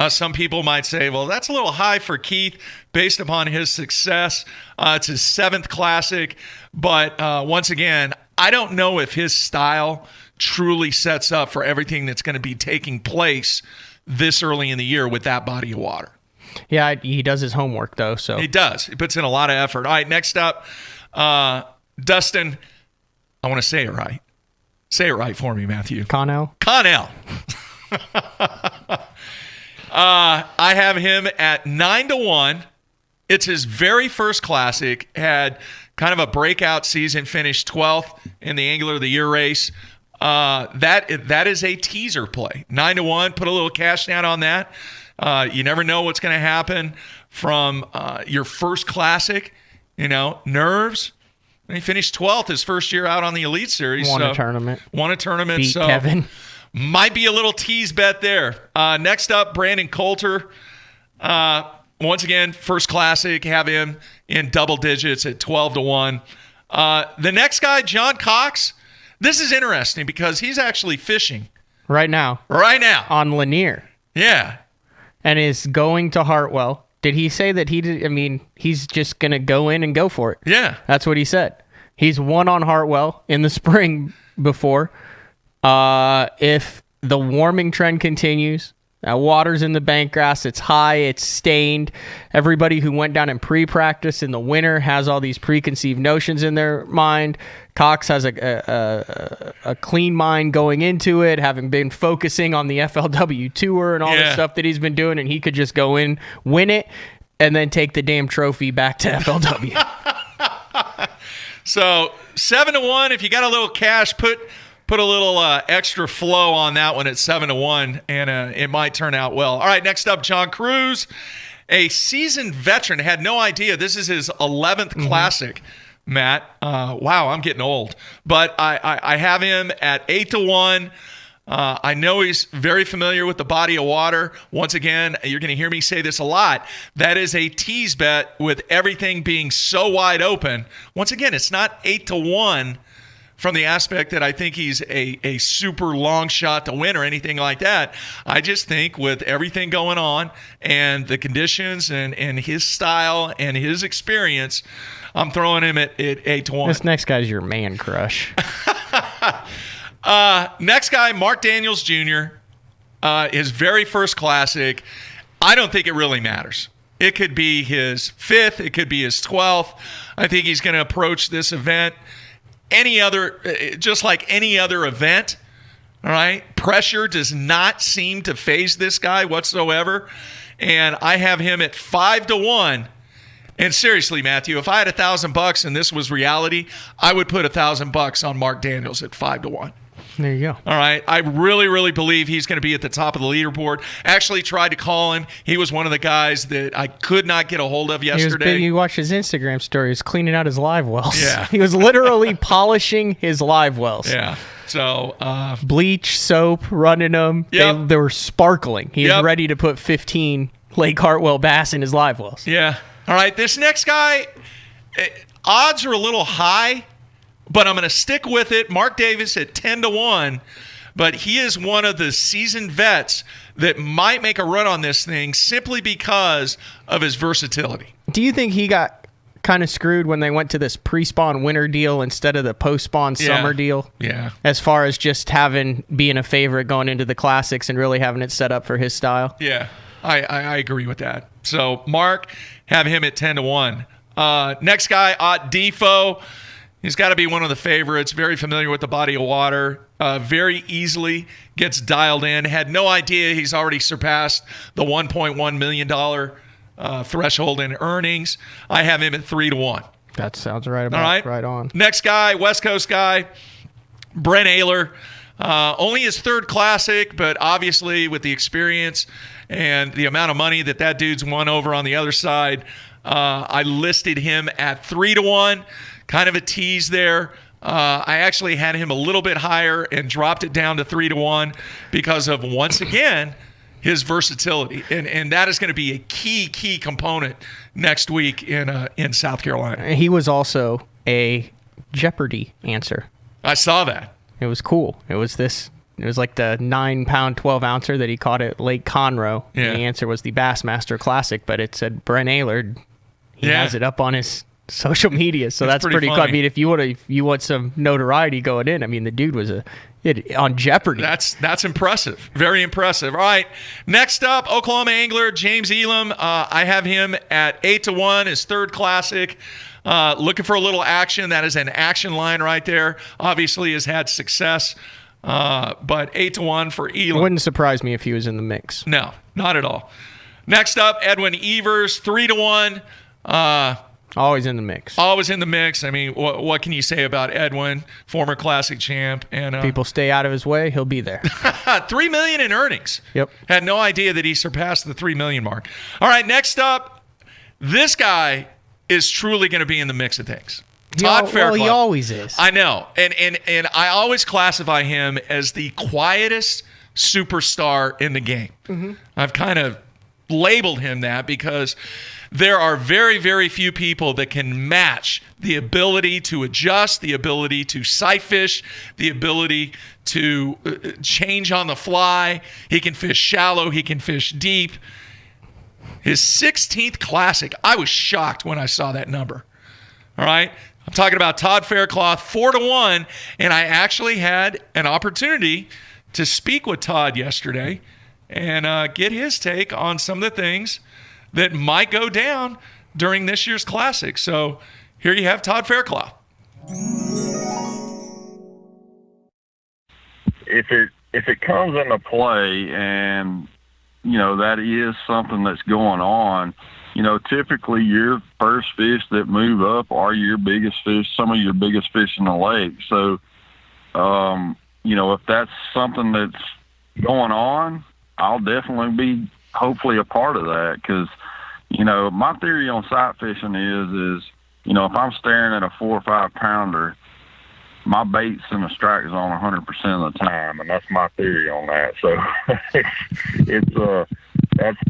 Some people might say, well, that's a little high for Keith based upon his success. It's his 7th Classic. But once again, I don't know if his style truly sets up for everything that's going to be taking place this early in the year with that body of water. Yeah, he does his homework, though. So he does. He puts in a lot of effort. All right, next up, Dustin. I want to say it right. Say it right for me, Matthew. Connell. I have him at 9-1. It's his very first Classic. Had kind of a breakout season. Finished 12th in the Angler of the Year race. That is a teaser play. 9-1. Put a little cash down on that. You never know what's going to happen from your first Classic. Nerves. And he finished 12th his first year out on the Elite Series. Won a tournament. Beat Kevin. Might be a little tease bet there. Next up, Brandon Coulter. Once again, first Classic. Have him in double digits at 12-1. The next guy, John Cox. This is interesting because he's actually fishing. Right now. On Lanier. Yeah. And is going to Hartwell. Did he say that he did? I mean, he's just going to go in and go for it. Yeah. That's what he said. He's won on Hartwell in the spring before. If the warming trend continues, water's in the bank grass, it's high, it's stained. Everybody who went down and pre-practice in the winter has all these preconceived notions in their mind. Cox has a clean mind going into it, having been focusing on the FLW tour and all the stuff that he's been doing, and he could just go in, win it, and then take the damn trophy back to FLW. So 7-1. If you got a little cash, put a little extra flow on that one at 7-1, and it might turn out well. All right, next up, John Cruz, a seasoned veteran. Had no idea this is his 11th Classic. Matt, wow, I'm getting old, but I have him at 8-1. I know he's very familiar with the body of water. Once again, you're going to hear me say this a lot. That is a tease bet with everything being so wide open. Once again, it's not 8-1 from the aspect that I think he's a super long shot to win or anything like that. I just think with everything going on and the conditions and his style and his experience, I'm throwing him at 8-1. This next guy's your man crush. Next guy, Mark Daniels Jr., his very first Classic. I don't think it really matters. It could be his 5th. It could be his 12th. I think he's going to approach this event just like any other event, All right. Pressure does not seem to phase this guy whatsoever. And I have him at 5-1. And seriously, Matthew, if I had $1,000 and this was reality, I would put $1,000 on Mark Daniels at 5-1. There you go. All right. I really, really believe he's going to be at the top of the leaderboard. Actually tried to call him. He was one of the guys that I could not get a hold of yesterday. You watch his Instagram story. He was cleaning out his live wells. Yeah. He was literally polishing his live wells. Yeah. So, bleach, soap, running them. Yep. They were sparkling. He was ready to put 15 Lake Hartwell bass in his live wells. Yeah. All right. This next guy, odds are a little high, but I'm going to stick with it. Mark Davis at 10-1, but he is one of the seasoned vets that might make a run on this thing simply because of his versatility. Do you think he got kind of screwed when they went to this pre-spawn winter deal instead of the post-spawn summer deal? Yeah. As far as just being a favorite going into the classics and really having it set up for his style? Yeah. I agree with that. So, Mark, have him at 10-1. Next guy, Ott Defo. He's got to be one of the favorites. Very familiar with the body of water. Very easily gets dialed in. Had no idea he's already surpassed the $1.1 million threshold in earnings. I have him at 3-1. That sounds right about All right. right on. Next guy, West Coast guy, Brent Ehrler. Only his third classic, but obviously with the experience and the amount of money that dude's won over on the other side, I listed him at 3-1. Kind of a tease there. I actually had him a little bit higher and dropped it down to 3-1 because of, once again, his versatility. And that is going to be a key component next week in South Carolina. He was also a Jeopardy answer. I saw that. It was cool. It was like the 9-pound 12-ouncer that he caught at Lake Conroe. Yeah. And the answer was the Bassmaster Classic, but it said Brent Ehrler. He has it up on his social media, so that's pretty cool. funny. I mean, if you want some notoriety going in, I mean, the dude was on Jeopardy. That's impressive. Very impressive. All right. Next up, Oklahoma angler James Elam. I have him at 8-1, his third classic. Looking for a little action. That is an action line right there. Obviously has had success, but 8-1 for It Elam. wouldn't surprise me if he was in the mix. No, not at all. Next up, Edwin Evers, 3-1. Always in the mix. Always in the mix. I mean, what can you say about Edwin, former classic champ? And people stay out of his way, he'll be there. $3 million in earnings. Yep. Had no idea that he surpassed the $3 million mark. All right, next up, this guy is truly going to be in the mix of things. Todd Faircloth. Well, he always is. I know. And I always classify him as the quietest superstar in the game. Mm-hmm. I've kind of labeled him that because there are very, very few people that can match the ability to adjust, the ability to sight fish, the ability to change on the fly. He can fish shallow. He can fish deep. His 16th classic, I was shocked when I saw that number. All right? I'm talking about Todd Faircloth, 4-1, and I actually had an opportunity to speak with Todd yesterday and get his take on some of the things that might go down during this year's classic. So here you have Todd Faircloth. If it comes into play and, you know, that is something that's going on, you know, typically your first fish that move up are your biggest fish, some of your biggest fish in the lake. So, you know, if that's something that's going on, I'll definitely be hopefully a part of that because, you know, my theory on sight fishing is, you know, if I'm staring at a 4 or 5 pounder, my bait's in the strike zone 100% of the time, and that's my theory on that. So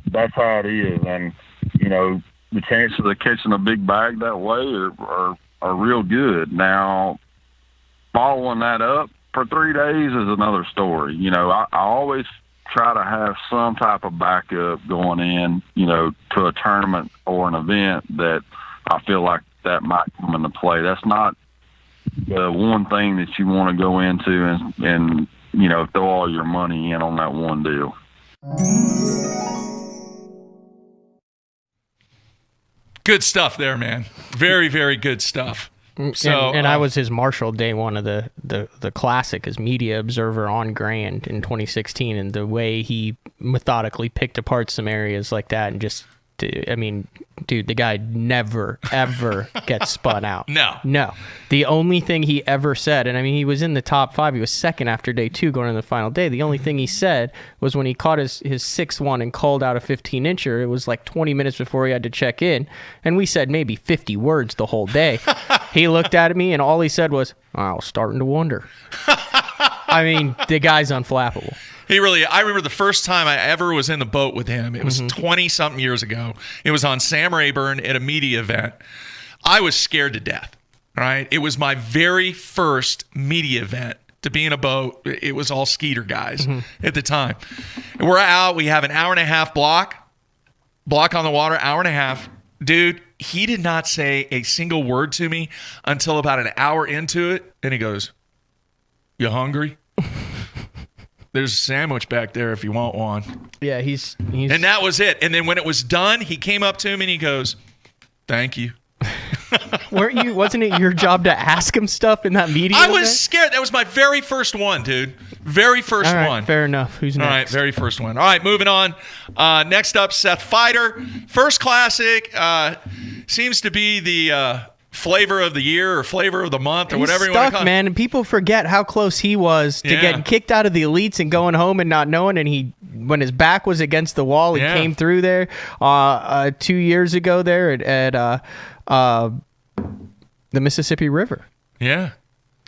that's how it is, and you know, the chances of catching a big bag that way are real good. Now, following that up for 3 days is another story. You know, I always try to have some type of backup going in, you know, to a tournament or an event that I feel like that might come into play. That's not the one thing that you want to go into and you know, throw all your money in on that one deal. Good stuff there, man. Very, very good stuff. So, and I was his marshal day one of the classic as media observer on Grand in 2016, and the way he methodically picked apart some areas like that, and just, I mean, dude, the guy never ever gets spun out. No. The only thing he ever said, and I mean, he was in the top 5. He was second after day 2 going into the final day. The only thing he said was when he caught his 6-1 and called out a 15-incher, it was like 20 minutes before he had to check in, and we said maybe 50 words the whole day. He looked at me, and all he said was, I was starting to wonder. I mean, the guy's unflappable. I remember the first time I ever was in the boat with him. It was 20-something years ago. It was on Sam Rayburn at a media event. I was scared to death, right? It was my very first media event to be in a boat. It was all Skeeter guys at the time. And we're out. We have an hour-and-a-half block on the water, hour and a half. Dude, he did not say a single word to me until about an hour into it. And he goes, "You hungry? There's a sandwich back there if you want one." Yeah, he's And that was it. And then when it was done, he came up to me and he goes, "Thank you." Wasn't it your job to ask him stuff in that media? I was scared. That was my very first one, dude. Very first All right, one. Fair enough. Who's next? All right, very first one. All right, moving on. Next up, Seth Feider. First classic. Seems to be the flavor of the year or flavor of the month or whatever you want to call it. Man, and people forget how close he was to getting kicked out of the elites and going home and not knowing. And when his back was against the wall, he came through there 2 years ago there at the Mississippi River. Yeah.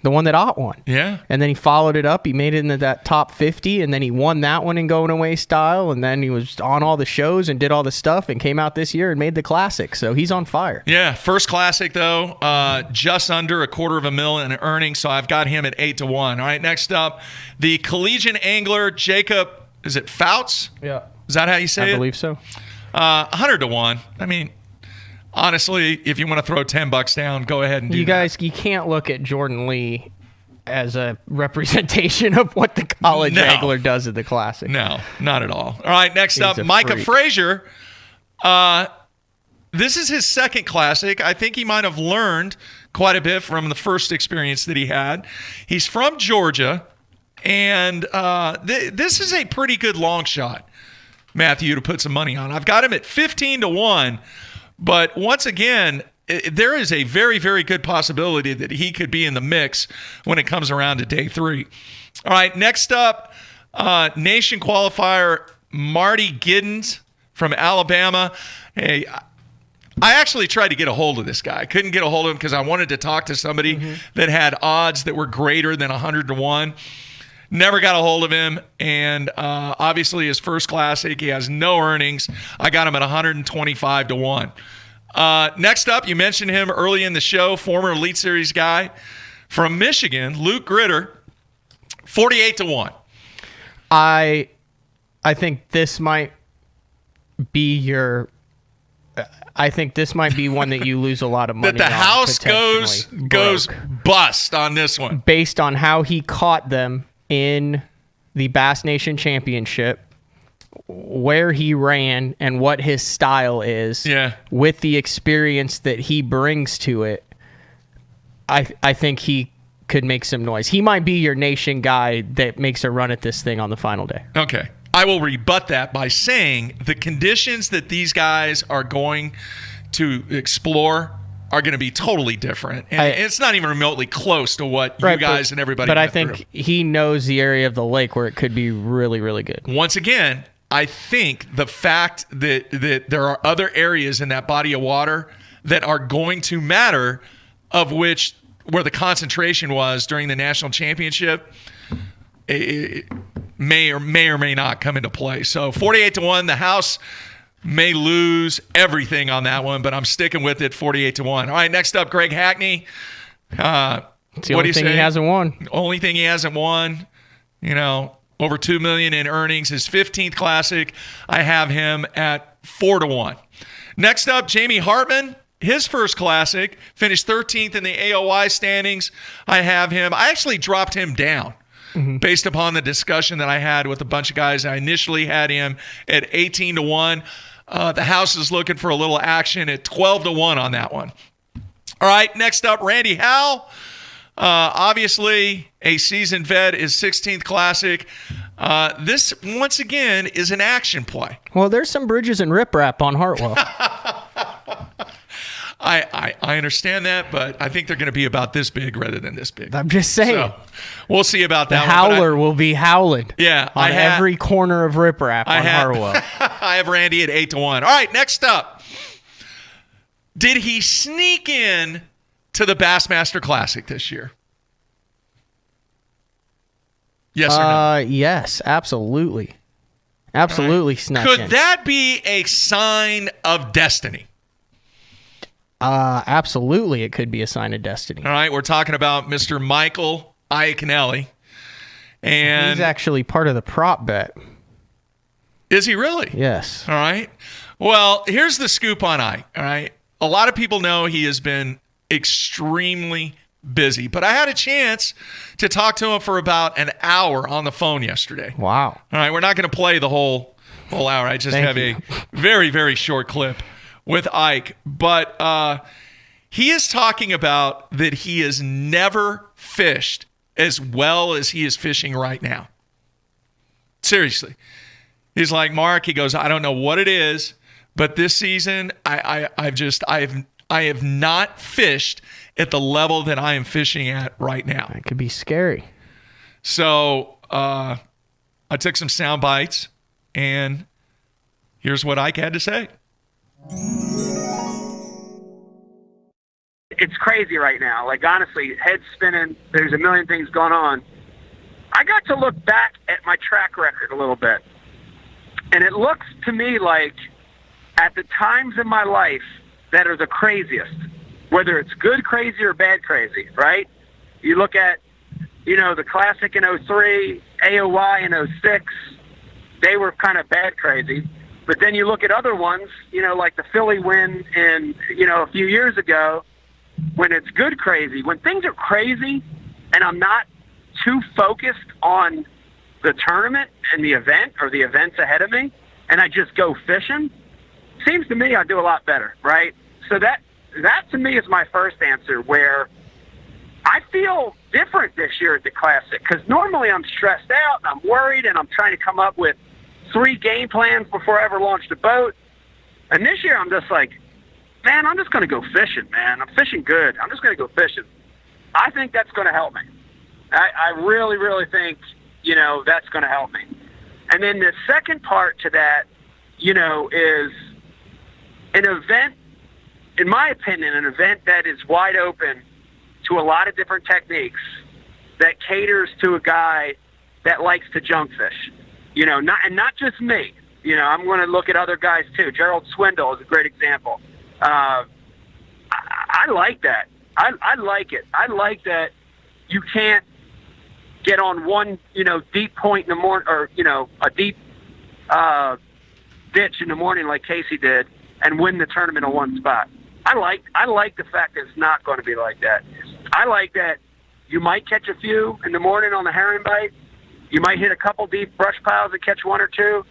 The one that Ott won. Yeah. And then he followed it up. He made it into that top 50, and then he won that one in going away style, and then he was on all the shows and did all the stuff and came out this year and made the classic. So he's on fire. Yeah. First classic, though, just under $250,000 in earnings, so I've got him at 8-1. All right, next up, the collegiate angler, Jacob, is it Fouts? Yeah. Is that how you say it? I believe so. 100-1. I mean, honestly, if you want to throw $10 down, go ahead and do you guys, you can't look at Jordan Lee as a representation of what the college angler does at the classic. No, not at all. All right, next up, a Micah freak. Frazier. This is his second classic. I think he might have learned quite a bit from the first experience that he had. He's from Georgia, and this is a pretty good long shot, Matthew, to put some money on. I've got him at 15-1. But once again, there is a very, very good possibility that he could be in the mix when it comes around to day 3. All right, next up, nation qualifier Marty Giddens from Alabama. Hey, I actually tried to get a hold of this guy. I couldn't get a hold of him because I wanted to talk to somebody that had odds that were greater than 100-1. Never got a hold of him, and obviously his first classic, he has no earnings. I got him at 125-1. Next up, you mentioned him early in the show, former Elite Series guy from Michigan, Luke Gritter, 48-1. I think this might be your. I think this might be one that you lose a lot of money. That the on, house potentially. goes Broke. bust on this one. Based on how he caught them in the Bass Nation Championship, where he ran and what his style is, with the experience that he brings to it, I think he could make some noise. He might be your nation guy that makes a run at this thing on the final day. Okay. I will rebut that by saying the conditions that these guys are going to explore are going to be totally different. And it's not even remotely close to what you guys and everybody But I went think through. he knows the area of the lake where it could be really, really good. Once again, I think the fact that there are other areas in that body of water that are going to matter, of which where the concentration was during the national championship, it may or may not come into play. So 48-1, the house may lose everything on that one, but I'm sticking with it, 48-1. All right, next up, Greg Hackney. It's the only thing he hasn't won. Only thing he hasn't won. You know, over $2 million in earnings. His 15th classic, I have him at 4-1. Next up, Jamie Hartman. His first classic, finished 13th in the AOY standings. I have him. I actually dropped him down based upon the discussion that I had with a bunch of guys. I initially had him at 18-1. The house is looking for a little action at 12-1 on that one. All right, next up, Randy Howell. Obviously, a seasoned vet, is 16th Classic. This, once again, is an action play. Well, there's some bridges and riprap on Hartwell. I understand that, but I think they're going to be about this big rather than this big. I'm just saying. So, we'll see about The that howler will be howling on every corner of riprap on Hartwell. I have Randy at 8-1. All right, next up. Did he sneak in to the Bassmaster Classic this year? Yes or no? Yes, absolutely. Absolutely snuck Could in. that be a sign of destiny? Absolutely, it could be a sign of destiny. All right, we're talking about Mr. Michael Iaconelli. And He's actually part of the prop bet. is he really? Yes. All right. Well, here's the scoop on Ike. All right. A lot of people know he has been extremely busy, but I had a chance to talk to him for about an hour on the phone yesterday. Wow. All right. We're not going to play the whole hour. I just have a very, very short clip with Ike. But he is talking about that he has never fished as well as he is fishing right now. Seriously. He's like, Mark, he goes, I don't know what it is, but this season I have not fished at the level that I am fishing at right now. It could be scary. So I took some sound bites, and here's what Ike had to say. It's crazy right now. Like, honestly, head spinning. There's a million things going on. I got to look back at my track record a little bit. And it looks to me like at the times in my life that are the craziest, whether it's good crazy or bad crazy, right? You look at, the Classic in 03, AOY in 06, they were kind of bad crazy. But then you look at other ones, like the Philly win in, a few years ago, when it's good crazy. When things are crazy and I'm not too focused on the tournament and the event or the events ahead of me, and I just go fishing, seems to me I do a lot better, right? So that to me is my first answer, where I feel different this year at the Classic, because normally I'm stressed out and I'm worried and I'm trying to come up with 3 game plans before I ever launched a boat. And this year I'm just like, man, I'm just going to go fishing, man. I'm fishing good. I'm just going to go fishing. I think that's going to help me. I really, really think, that's going to help me. And then the second part to that, is an event, in my opinion, an event that is wide open to a lot of different techniques, that caters to a guy that likes to junk fish, not just me. I'm going to look at other guys too. Gerald Swindle is a great example. I like that. I like it. I like that you can't get on one, deep point in the morning, or, a deep ditch in the morning like Casey did and win the tournament on one spot. I like the fact that it's not going to be like that. I like that you might catch a few in the morning on the herring bite. You might hit a couple deep brush piles and catch 1 or 2.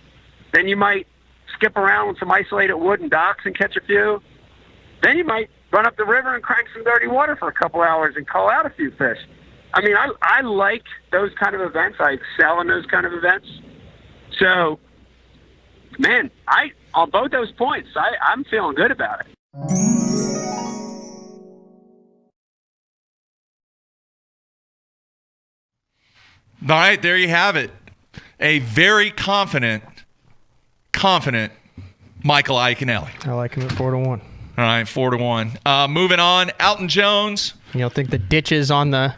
Then you might skip around with some isolated wood and docks and catch a few. Then you might run up the river and crank some dirty water for a couple hours and call out a few fish. I mean, I like those kind of events. I excel in those kind of events. So, man, on both those points, I'm feeling good about it. All right, there you have it. A very confident Michael Iaconelli. I like him at 4-1. All right, 4-1. Moving on, Alton Jones. You don't think the ditches on the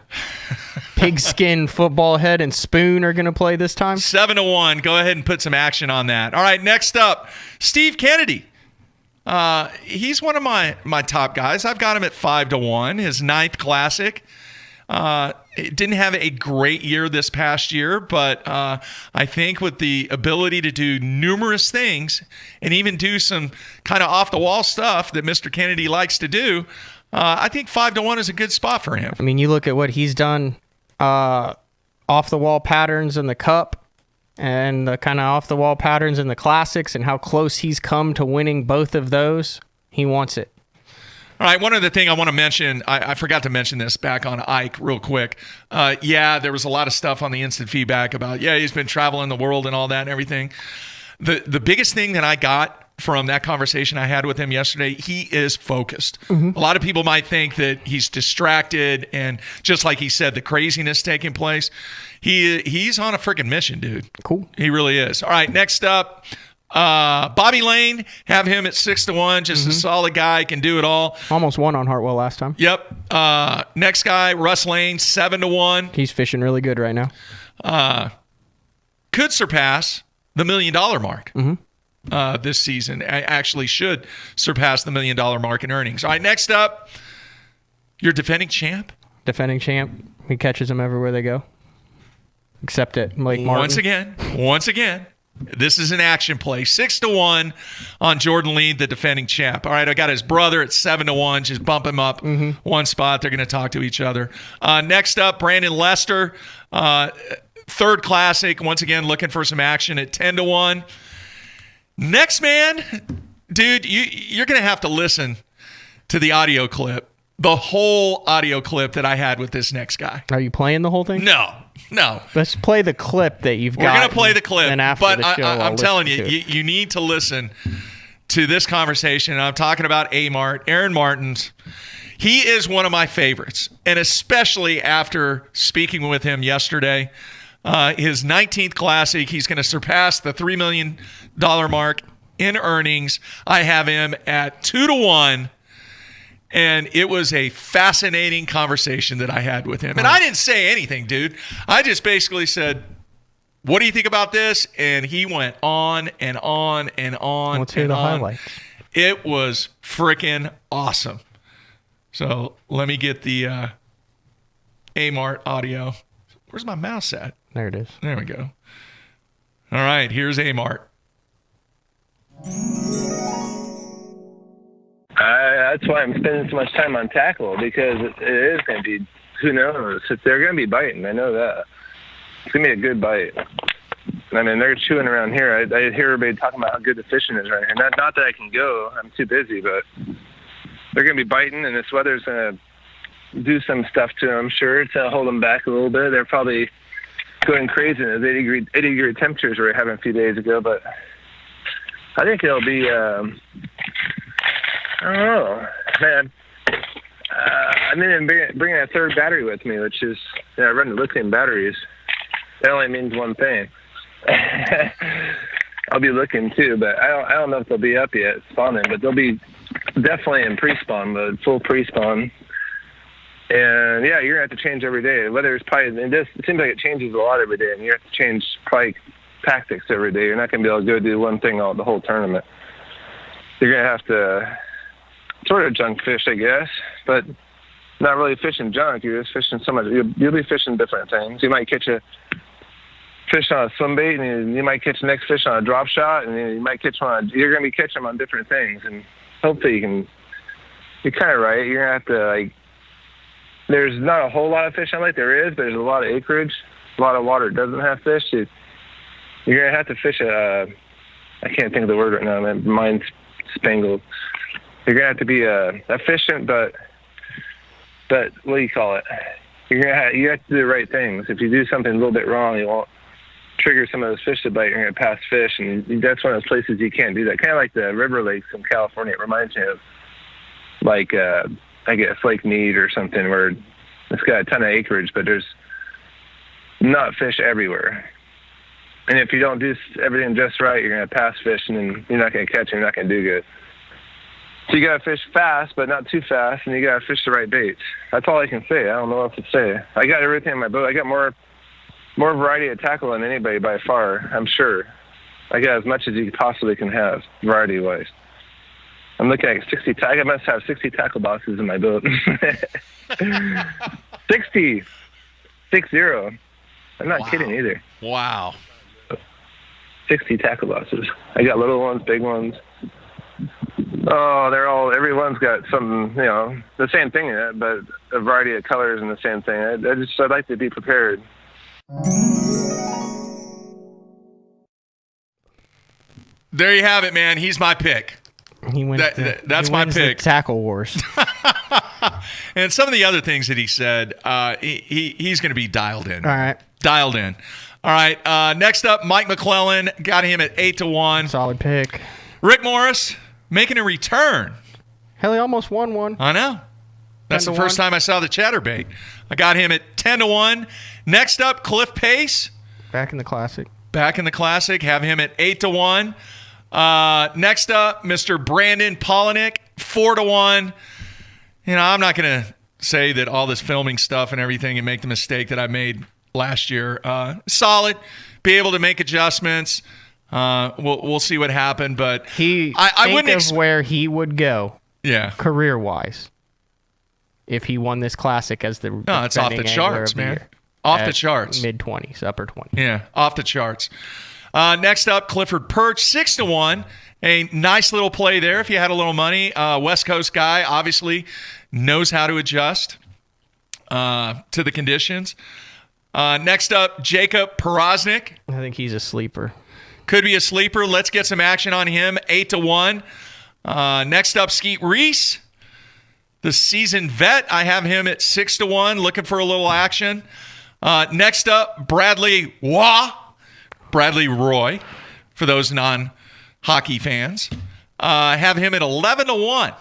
pigskin football head and spoon are going to play this time? 7-1. Go ahead and put some action on that. All right, next up, Steve Kennedy. He's one of my top guys. I've got him at 5-1. His 9th Classic. It didn't have a great year this past year, but I think with the ability to do numerous things and even do some kind of off-the-wall stuff that Mr. Kennedy likes to do, I think 5-1 is a good spot for him. I mean, you look at what he's done off-the-wall patterns in the Cup and the kind of off-the-wall patterns in the Classics and how close he's come to winning both of those. He wants it. All right, one other thing I want to mention, I forgot to mention this back on Ike real quick. There was a lot of stuff on the instant feedback about, he's been traveling the world and all that and everything. The biggest thing that I got from that conversation I had with him yesterday, he is focused. A lot of people might think that he's distracted, and just like he said, the craziness taking place. He's on a freaking mission, dude. Cool. He really is. All right, next up, Bobby Lane, have him at 6-1, just a solid guy, can do it all. Almost won on Hartwell last time. Yep. Next guy, Russ Lane, 7-1. He's fishing really good right now. Could surpass the $1 million mark this season. Actually should surpass the $1 million mark in earnings. All right, next up, your defending champ. Defending champ. He catches them everywhere they go. Except at Lake Martin. Once again, this is an action play. 6-1 on Jordan Lee, the defending champ. All right, I got his brother at 7-1. Just bump him up one spot. They're going to talk to each other. Next up, Brandon Lester, third classic. Once again, looking for some action at 10-1. Next man, dude, you're going to have to listen to the audio clip, the whole audio clip that I had with this next guy. Are you playing the whole thing? No. Let's play the clip that you've got. We're going to play the clip. And after but the show, I'm telling you, you need to listen to this conversation. I'm talking about Aaron Martens. He is one of my favorites, and especially after speaking with him yesterday. His 19th Classic, he's going to surpass the $3 million mark in earnings. I have him at 2-1, and it was a fascinating conversation that I had with him. And I didn't say anything, dude. I just basically said, what do you think about this? And he went on and on and on. Let's hear the highlights. It was freaking awesome. So let me get the Amart audio. Where's my mouse at? There it is. There we go. All right, here's Amart. That's why I'm spending so much time on tackle, because it is going to be, who knows? They're going to be biting. I know that. It's going to be a good bite. I mean, they're chewing around here. I hear everybody talking about how good the fishing is right here. Not that I can go. I'm too busy, but they're going to be biting, and this weather's going to do some stuff to them, I'm sure, to hold them back a little bit. They're probably going crazy in those 80-degree temperatures we were having a few days ago, but I think it'll be, I don't know, man. I'm going to bring a third battery with me, which is, I run the lithium batteries. That only means one thing. I'll be looking too, but I don't know if they'll be up yet spawning, but they'll be definitely in pre-spawn mode, full pre-spawn. And yeah, you're gonna have to change every day. Whether it's probably, it seems like it changes a lot every day, and you have to change probably tactics every day. You're not gonna be able to go do one thing the whole tournament. You're gonna have to sort of junk fish, I guess, but not really fishing junk. You're just fishing so much. You'll be fishing different things. You might catch a fish on a swim bait, and you might catch the next fish on a drop shot, and you might catch one. You're gonna be catching them on different things, and hopefully you're kind of right. You're gonna have to there's not a whole lot of fish on lake. There is, but there's a lot of acreage, a lot of water doesn't have fish. You're going to have to fish I can't think of the word right now. My mind's spangled. You're going to have to be efficient, but what do you call it? You have to do the right things. If you do something a little bit wrong, you won't trigger some of those fish to bite. You're going to pass fish, and that's one of those places you can't do that. Kind of like the river lakes in California. It reminds me of I guess Lake Mead or something, where it's got a ton of acreage, but there's not fish everywhere. And if you don't do everything just right, you're going to pass fish, and then you're not going to catch them. You're not going to do good. So you got to fish fast, but not too fast, and you got to fish the right baits. That's all I can say. I don't know what to say. I got everything in my boat. I got more variety of tackle than anybody by far, I'm sure. I got as much as you possibly can have, variety-wise. I'm looking at 60. I must have 60 tackle boxes in my boat. 60. 60. I'm not kidding either. Wow. 60 tackle boxes. I got little ones, big ones. Oh, everyone's got something, the same thing in it, but a variety of colors and the same thing. I'd like to be prepared. There you have it, man. He's my pick. He wins. That's he my wins pick. The tackle wars. And some of the other things that he said, he's going to be dialed in. All right. Dialed in. All right. Next up, Mike McClellan. Got him at 8-1. Solid pick. Rick Morris making a return. Hell, he almost won one. I know. That's the first time I saw the chatterbait. I got him at 10-1. Next up, Cliff Pace. Back in the classic. Back in the classic. Have him at 8-1. Next up, Mr. Brandon Polinick, 4-1. You know, I'm not going to say that all this filming stuff and everything and make the mistake that I made last year. Solid. Be able to make adjustments. We'll see what happened, but I wouldn't of where he would go. Yeah. Career-wise, if he won this classic as the it's off the charts, man. Off the charts. Mid-20s, upper 20s. Yeah, off the charts. Next up, Clifford Perch, 6-1. A nice little play there if you had a little money. West Coast guy, obviously, knows how to adjust to the conditions. Next up, Jacob Porosnik. I think he's a sleeper. Could be a sleeper. Let's get some action on him, 8-1. Next up, Skeet Reese, the seasoned vet. I have him at 6-1, looking for a little action. Next up, Bradley Roy, for those non-hockey fans. Have him at 11-1.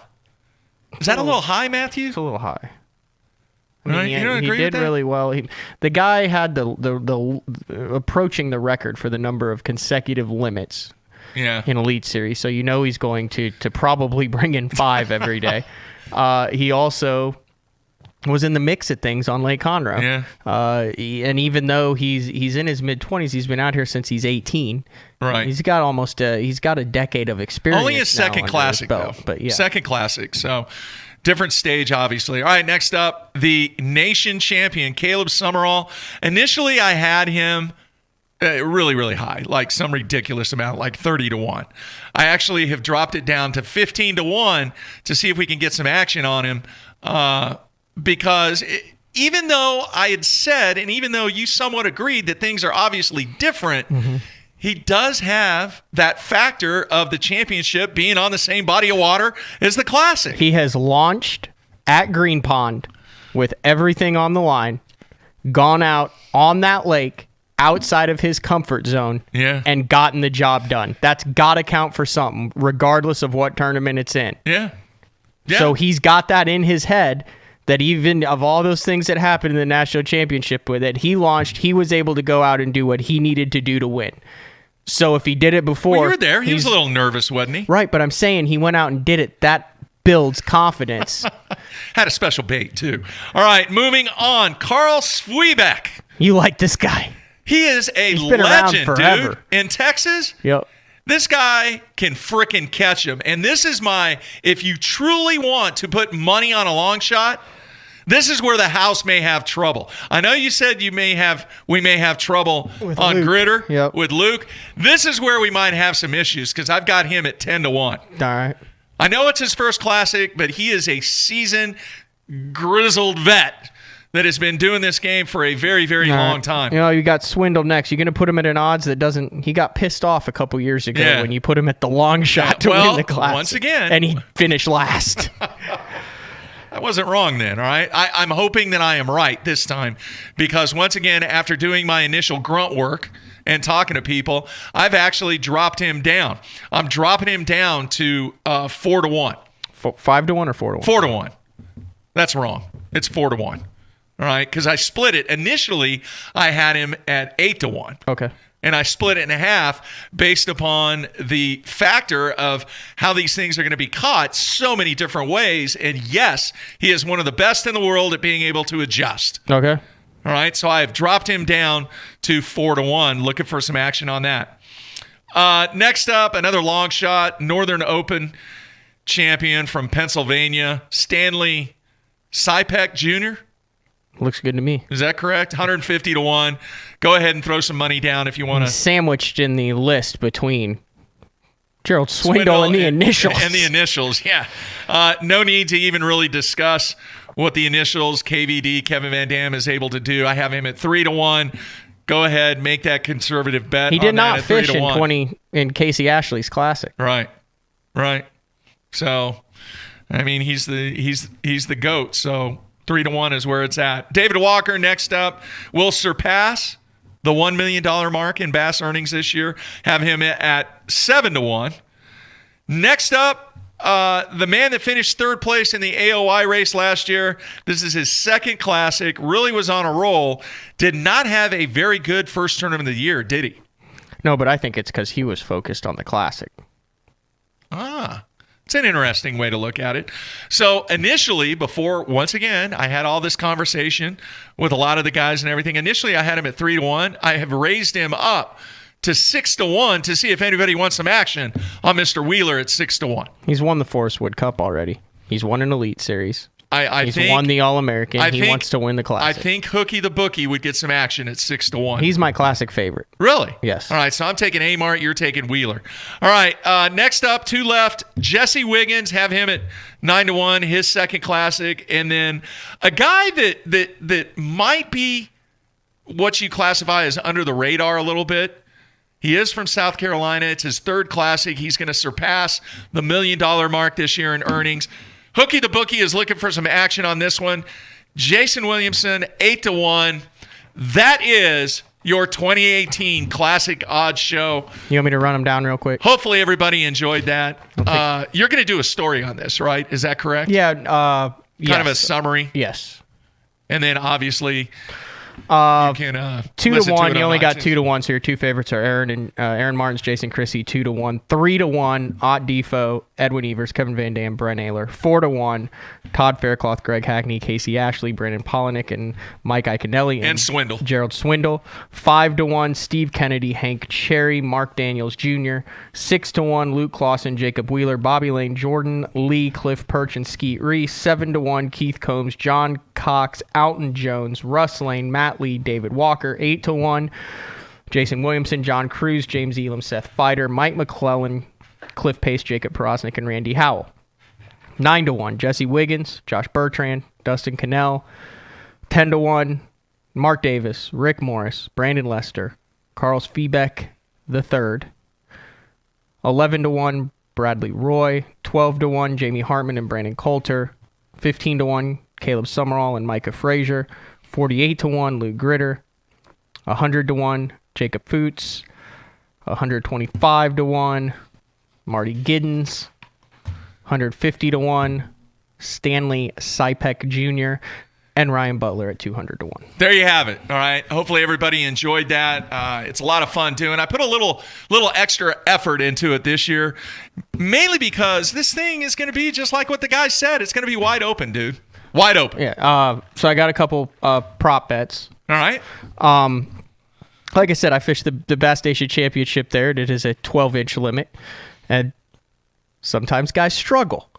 Is that a little high, Matthew? It's a little high. Right? You don't agree with he did that? really well. The guy had the approaching the record for the number of consecutive limits in Elite Series, so you know he's going to probably bring in 5 every day. He also was in the mix of things on Lake Conroe. Yeah. And even though he's in his mid-20s, he's been out here since he's 18. Right. He's got he's got a decade of experience. Only his second classic, though. But yeah. Second classic, so different stage, obviously. All right, next up, the nation champion, Caleb Summerall. Initially, I had him really, really high, like some ridiculous amount, like 30-1. I actually have dropped it down to 15-1 to see if we can get some action on him because even though I had said, and even though you somewhat agreed that things are obviously different, he does have that factor of the championship being on the same body of water as the Classic. He has launched at Green Pond with everything on the line, gone out on that lake outside of his comfort zone, and gotten the job done. That's got to count for something, regardless of what tournament it's in. Yeah. So he's got that in his head that even of all those things that happened in the national championship with it, he launched, he was able to go out and do what he needed to do to win. So if he did it before... Well, you were there. He was a little nervous, wasn't he? Right, but I'm saying he went out and did it. That builds confidence. Had a special bait, too. All right, moving on. Carl Sweebeck. You like this guy. He is a He's been around legend, forever. dude. In Texas, Yep. this guy can frickin' catch him. And this is if you truly want to put money on a long shot, this is where the house may have trouble. I know you said we may have trouble with on Luke. Gritter with Luke. This is where we might have some issues because I've got him at 10-1. All right. I know it's his first Classic, but he is a seasoned, grizzled vet that has been doing this game for a very, very long time. You know, you got Swindle next. You're going to put him at an odds that doesn't... He got pissed off a couple years ago when you put him at the long shot to win the Classic. Once again. And he finished last. I wasn't wrong then, all right? I'm hoping that I am right this time because once again, after doing my initial grunt work and talking to people, I've actually dropped him down. I'm dropping him down to 4-1. 5-1 or 4-1? 4-1. That's wrong. It's 4-1. All right? Because I split it. Initially, I had him at 8-1. Okay. And I split it in half based upon the factor of how these things are going to be caught so many different ways. And yes, he is one of the best in the world at being able to adjust. Okay. All right, so I have dropped him down to 4-1, looking for some action on that. Next up, another long shot, Northern Open champion from Pennsylvania, Stanley Sypek Jr. Looks good to me. Is that correct? 150-1. Go ahead and throw some money down if you want to. Sandwiched in the list between Gerald Swindle and the initials. And the initials, yeah. No need to even really discuss what the initials, KVD, Kevin Van Dam, is able to do. I have him at 3-1. Go ahead, make that conservative bet. He did not fish in in Casey Ashley's Classic. Right. So, I mean, he's the GOAT. So 3-1 is where it's at. David Walker next up will surpass the $1 million mark in bass earnings this year. Have him at 7-1. Next up, the man that finished third place in the AOI race last year. This is his second classic. Really was on a roll. Did not have a very good first tournament of the year, did he? No, but I think it's because he was focused on the classic. It's an interesting way to look at it. So initially, before, once again, I had all this conversation with a lot of the guys and everything. Initially, I had him at 3-1. I have raised him up to 6-1 to see if anybody wants some action on Mr. Wheeler at 6-1. He's won the Forest Wood Cup already. He's won an Elite Series. He's won the All-American. He wants to win the Classic. I think Hookie the Bookie would get some action at 6-1. He's my Classic favorite. Really? Yes. All right, so I'm taking Amart. You're taking Wheeler. All right, next up, two left. Jesse Wiggins, have him at 9-1, his second Classic. And then a guy that might be what you classify as under the radar a little bit. He is from South Carolina. It's his third Classic. He's going to surpass the $1 million mark this year in earnings. Hookie the Bookie is looking for some action on this one. Jason Williamson, 8-1. That is your 2018 Classic Odds Show. You want me to run them down real quick? Hopefully everybody enjoyed that. You're going to do a story on this, right? Is that correct? Yeah. Kind of a summary. Yes. And then obviously you can 2-1. You only got 2-1, so your two favorites are Aaron Martens, Jason Chrissy, 2-1. 3-1, Ott Defo, Edwin Evers, Kevin Van Dam, Brent Ayler. 4-1, Todd Faircloth, Greg Hackney, Casey Ashley, Brandon Polinick, and Mike Iaconelli. And Swindle. Gerald Swindle. 5-1, Steve Kennedy, Hank Cherry, Mark Daniels Jr. 6-1, Luke Clausen, Jacob Wheeler, Bobby Lane, Jordan Lee, Cliff Perch, and Skeet Reese. 7-1, Keith Combs, John Cox, Alton Jones, Russ Lane, Matt Lee, David Walker. 8-1, Jason Williamson, John Cruz, James Elam, Seth Fighter, Mike McClellan, Cliff Pace, Jacob Prosnick, and Randy Howell. 9-1, Jesse Wiggins, Josh Bertrand, Dustin Cannell. 10-1, Mark Davis, Rick Morris, Brandon Lester, Carlos Febeck III. 11-1, Bradley Roy. 12-1, Jamie Hartman and Brandon Coulter. 15-1, Caleb Summerall and Micah Frazier. 48-1, Lou Gritter. 100-1, Jacob Foots. 125-1, Marty Giddens. 150-1, Stanley Sipek Jr., and Ryan Butler at 200-1. There you have it. All right. Hopefully everybody enjoyed that. It's a lot of fun doing. I put a little extra effort into it this year, mainly because this thing is going to be just like what the guy said. It's going to be wide open, dude. Wide open. Yeah. So I got a couple prop bets. All right. Like I said, I fished the Bass Station Championship there. It is a 12-inch limit, and sometimes guys struggle.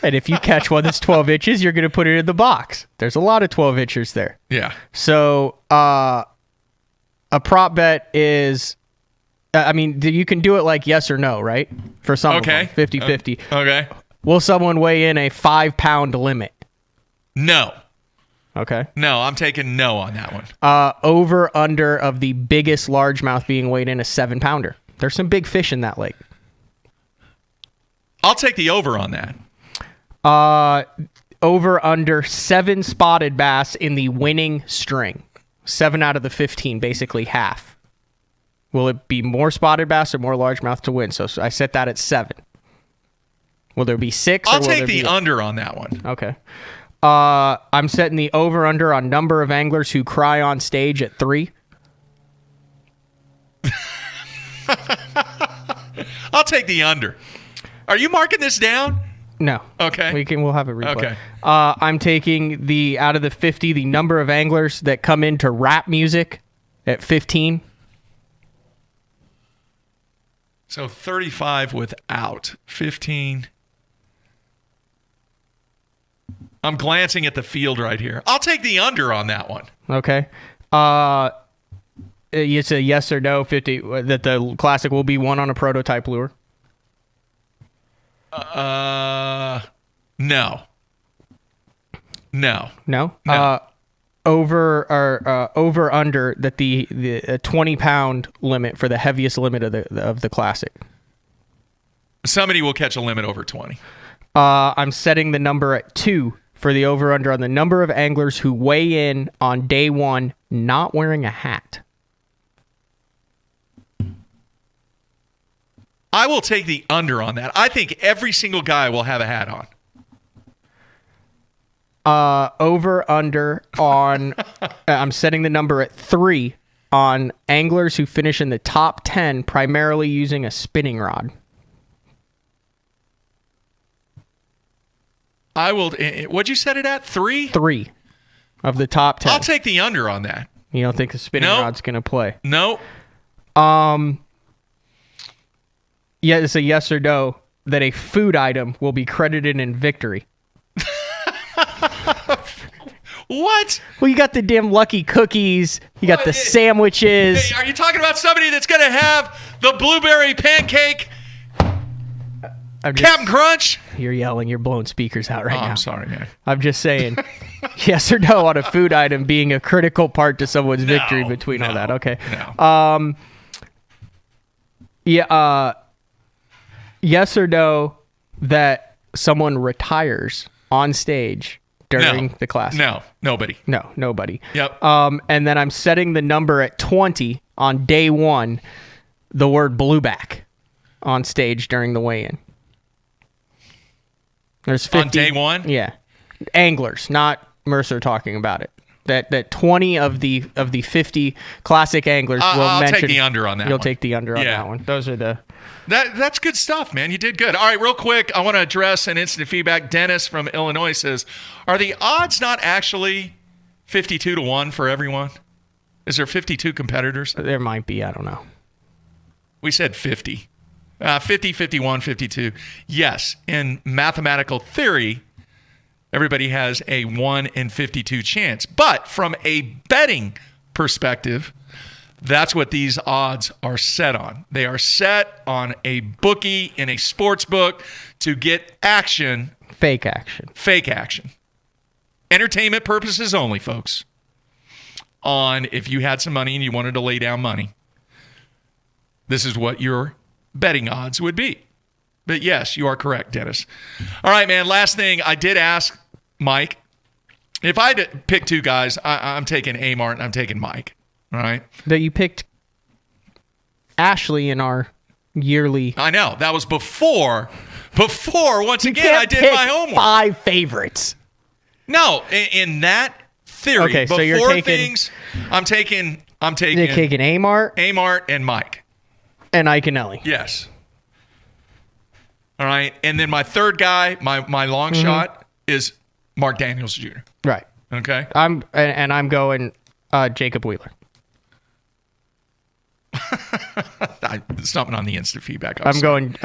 And if you catch one that's 12 inches, you're going to put it in the box. There's a lot of 12 inchers there. Yeah. So a prop bet is, you can do it like yes or no, right? For some of them, 50-50. Okay. Will someone weigh in a 5-pound limit? No. Okay. No, I'm taking no on that one. Over under of the biggest largemouth being weighed in a 7-pounder. There's some big fish in that lake. I'll take the over on that. Over under 7 spotted bass in the winning string. 7 out of the 15, basically half. Will it be more spotted bass or more largemouth to win? So I set that at 7. Will there be 6? I'll take the under on that one. Okay. I'm setting the over under on number of anglers who cry on stage at 3. I'll take the under. Are you marking this down? No. Okay. We'll have a replay. Okay. I'm taking the out of the 50, the number of anglers that come into rap music at 15. So 35 without 15. I'm glancing at the field right here. I'll take the under on that one. Okay. It's a yes or no 50 that the Classic will be won on a prototype lure. No. No. No. Over under that the 20-pound limit for the heaviest limit of the Classic. Somebody will catch a limit over 20. I'm setting the number at 2 for the over-under on the number of anglers who weigh in on day one not wearing a hat. I will take the under on that. I think every single guy will have a hat on. Over-under on... I'm setting the number at 3 on anglers who finish in the top 10 primarily using a spinning rod. I will... What'd you set it at? 3? 3 of the top 10. I'll take the under on that. You don't think the spinning rod's going to play? No. Yeah, it's a yes or no that a food item will be credited in victory. What? Well, you got the damn Lucky Cookies. You got the sandwiches. Hey, are you talking about somebody that's going to have the blueberry pancake Captain Crunch? You're yelling. You're blowing speakers out right now. I'm sorry, man. I'm just saying yes or no on a food item being a critical part to someone's victory between all that. Okay. No. Yes or no that someone retires on stage during the class? No, nobody. No, nobody. Yep. And then I'm setting the number at 20 on day one, the word blueback on stage during the weigh-in. There's 50. On day one? Yeah. Anglers, not Mercer talking about it. That 20 of the 50 classic anglers will I'll mention. take the under on that. You'll one. take the under on that one. Those are the... That's good stuff, man. You did good. All right, real quick, I want to address an instant feedback. Dennis from Illinois says, are the odds not actually 52-1 for everyone? Is there 52 competitors? There might be. I don't know. We said 50. 50, 51, 52. Yes, in mathematical theory, everybody has a 1 in 52 chance. But from a betting perspective, that's what these odds are set on. They are set on a bookie in a sports book to get action. Fake action. Fake action. Entertainment purposes only, folks. On if you had some money and you wanted to lay down money, this is what your betting odds would be. But yes, you are correct, Dennis. All right, man. Last thing, I did ask Mike. If I had to pick two guys, I'm taking Amart and I'm taking Mike. All right. That you picked Ashley in our yearly. I know. That was before once again, I did my homework. 5 favorites. No, in that theory, okay, so before you're taking, things, I'm taking you're taking Amart and Mike. And Iaconelli. Yes. All right. And then my third guy, my long shot is Mark Daniels Jr. Right. Okay. I'm going Jacob Wheeler. Something on the instant feedback. I'm going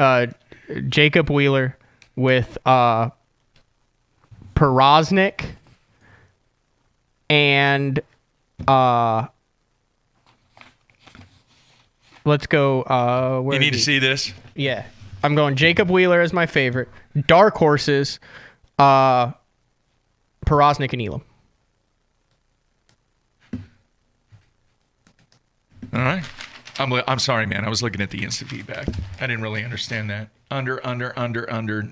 Jacob Wheeler with Perosnik and let's go. You need to see this? Yeah. I'm going Jacob Wheeler as my favorite. Dark horses, Perosnik and Elam. All right. I'm sorry, man. I was looking at the instant feedback. I didn't really understand that. Under.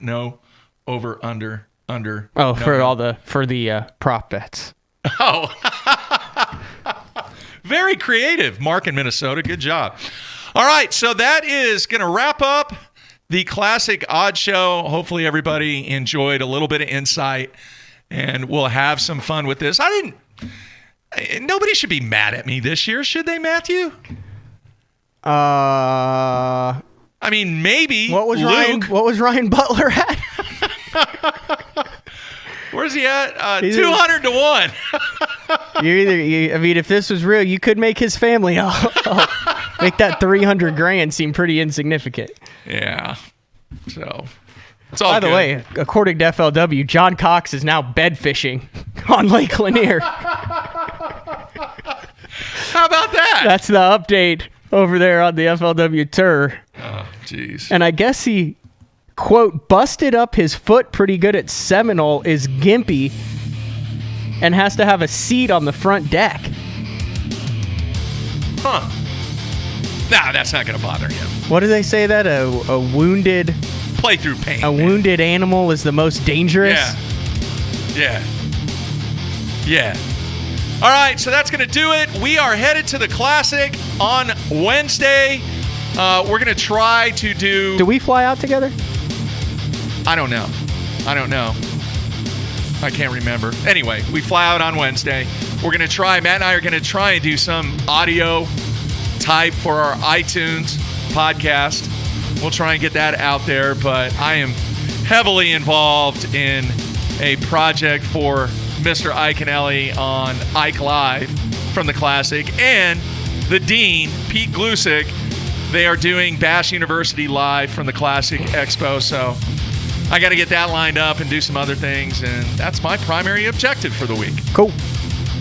No. Over, under. Oh, no, for the prop bets. Oh. Very creative, Mark in Minnesota. Good job. All right, so that is going to wrap up the Classic Odd Show. Hopefully everybody enjoyed a little bit of insight, and we'll have some fun with this. Nobody should be mad at me this year, should they, Matthew? I mean, maybe. What was Luke. Ryan Butler at? Where's he at? 200-1. If this was real, you could make his family. Make that $300,000 seem pretty insignificant. Yeah. So it's all By the good. way, according to FLW, John Cox is now bed fishing on Lake Lanier. How about that? That's the update over there on the FLW tour. Oh, jeez. And I guess he, quote, busted up his foot pretty good at Seminole, is gimpy, and has to have a seat on the front deck. Huh. Nah, that's not going to bother him. What do they say that? A wounded play through pain. A wounded animal is the most dangerous. Yeah. All right, so that's going to do it. We are headed to the Classic on Wednesday. We're going to try to do... Do we fly out together? I don't know. I can't remember. Anyway, we fly out on Wednesday. We're going to try, Matt and I are going to try and do some audio type for our iTunes podcast. We'll try and get that out there, but I am heavily involved in a project for Mr. Iaconelli on Ike Live from the Classic, and the Dean, Pete Glusick. They are doing Bash University Live from the Classic Expo, so I got to get that lined up and do some other things, and that's my primary objective for the week. Cool.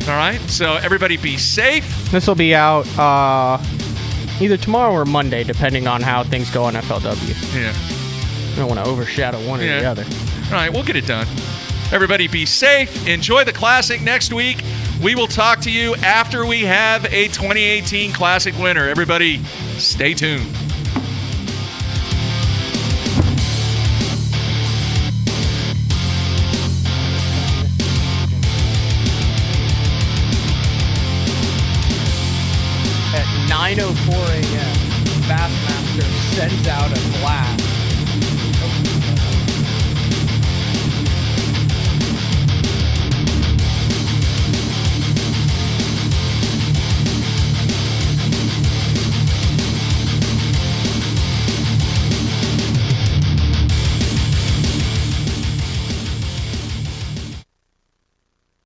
All right, so everybody be safe. This will be out either tomorrow or Monday, depending on how things go on FLW. Yeah. I don't want to overshadow one or the other. All right, we'll get it done. Everybody be safe. Enjoy the Classic next week. We will talk to you after we have a 2018 Classic winner. Everybody, stay tuned. At 9:04 a.m., Bassmaster sends out a blast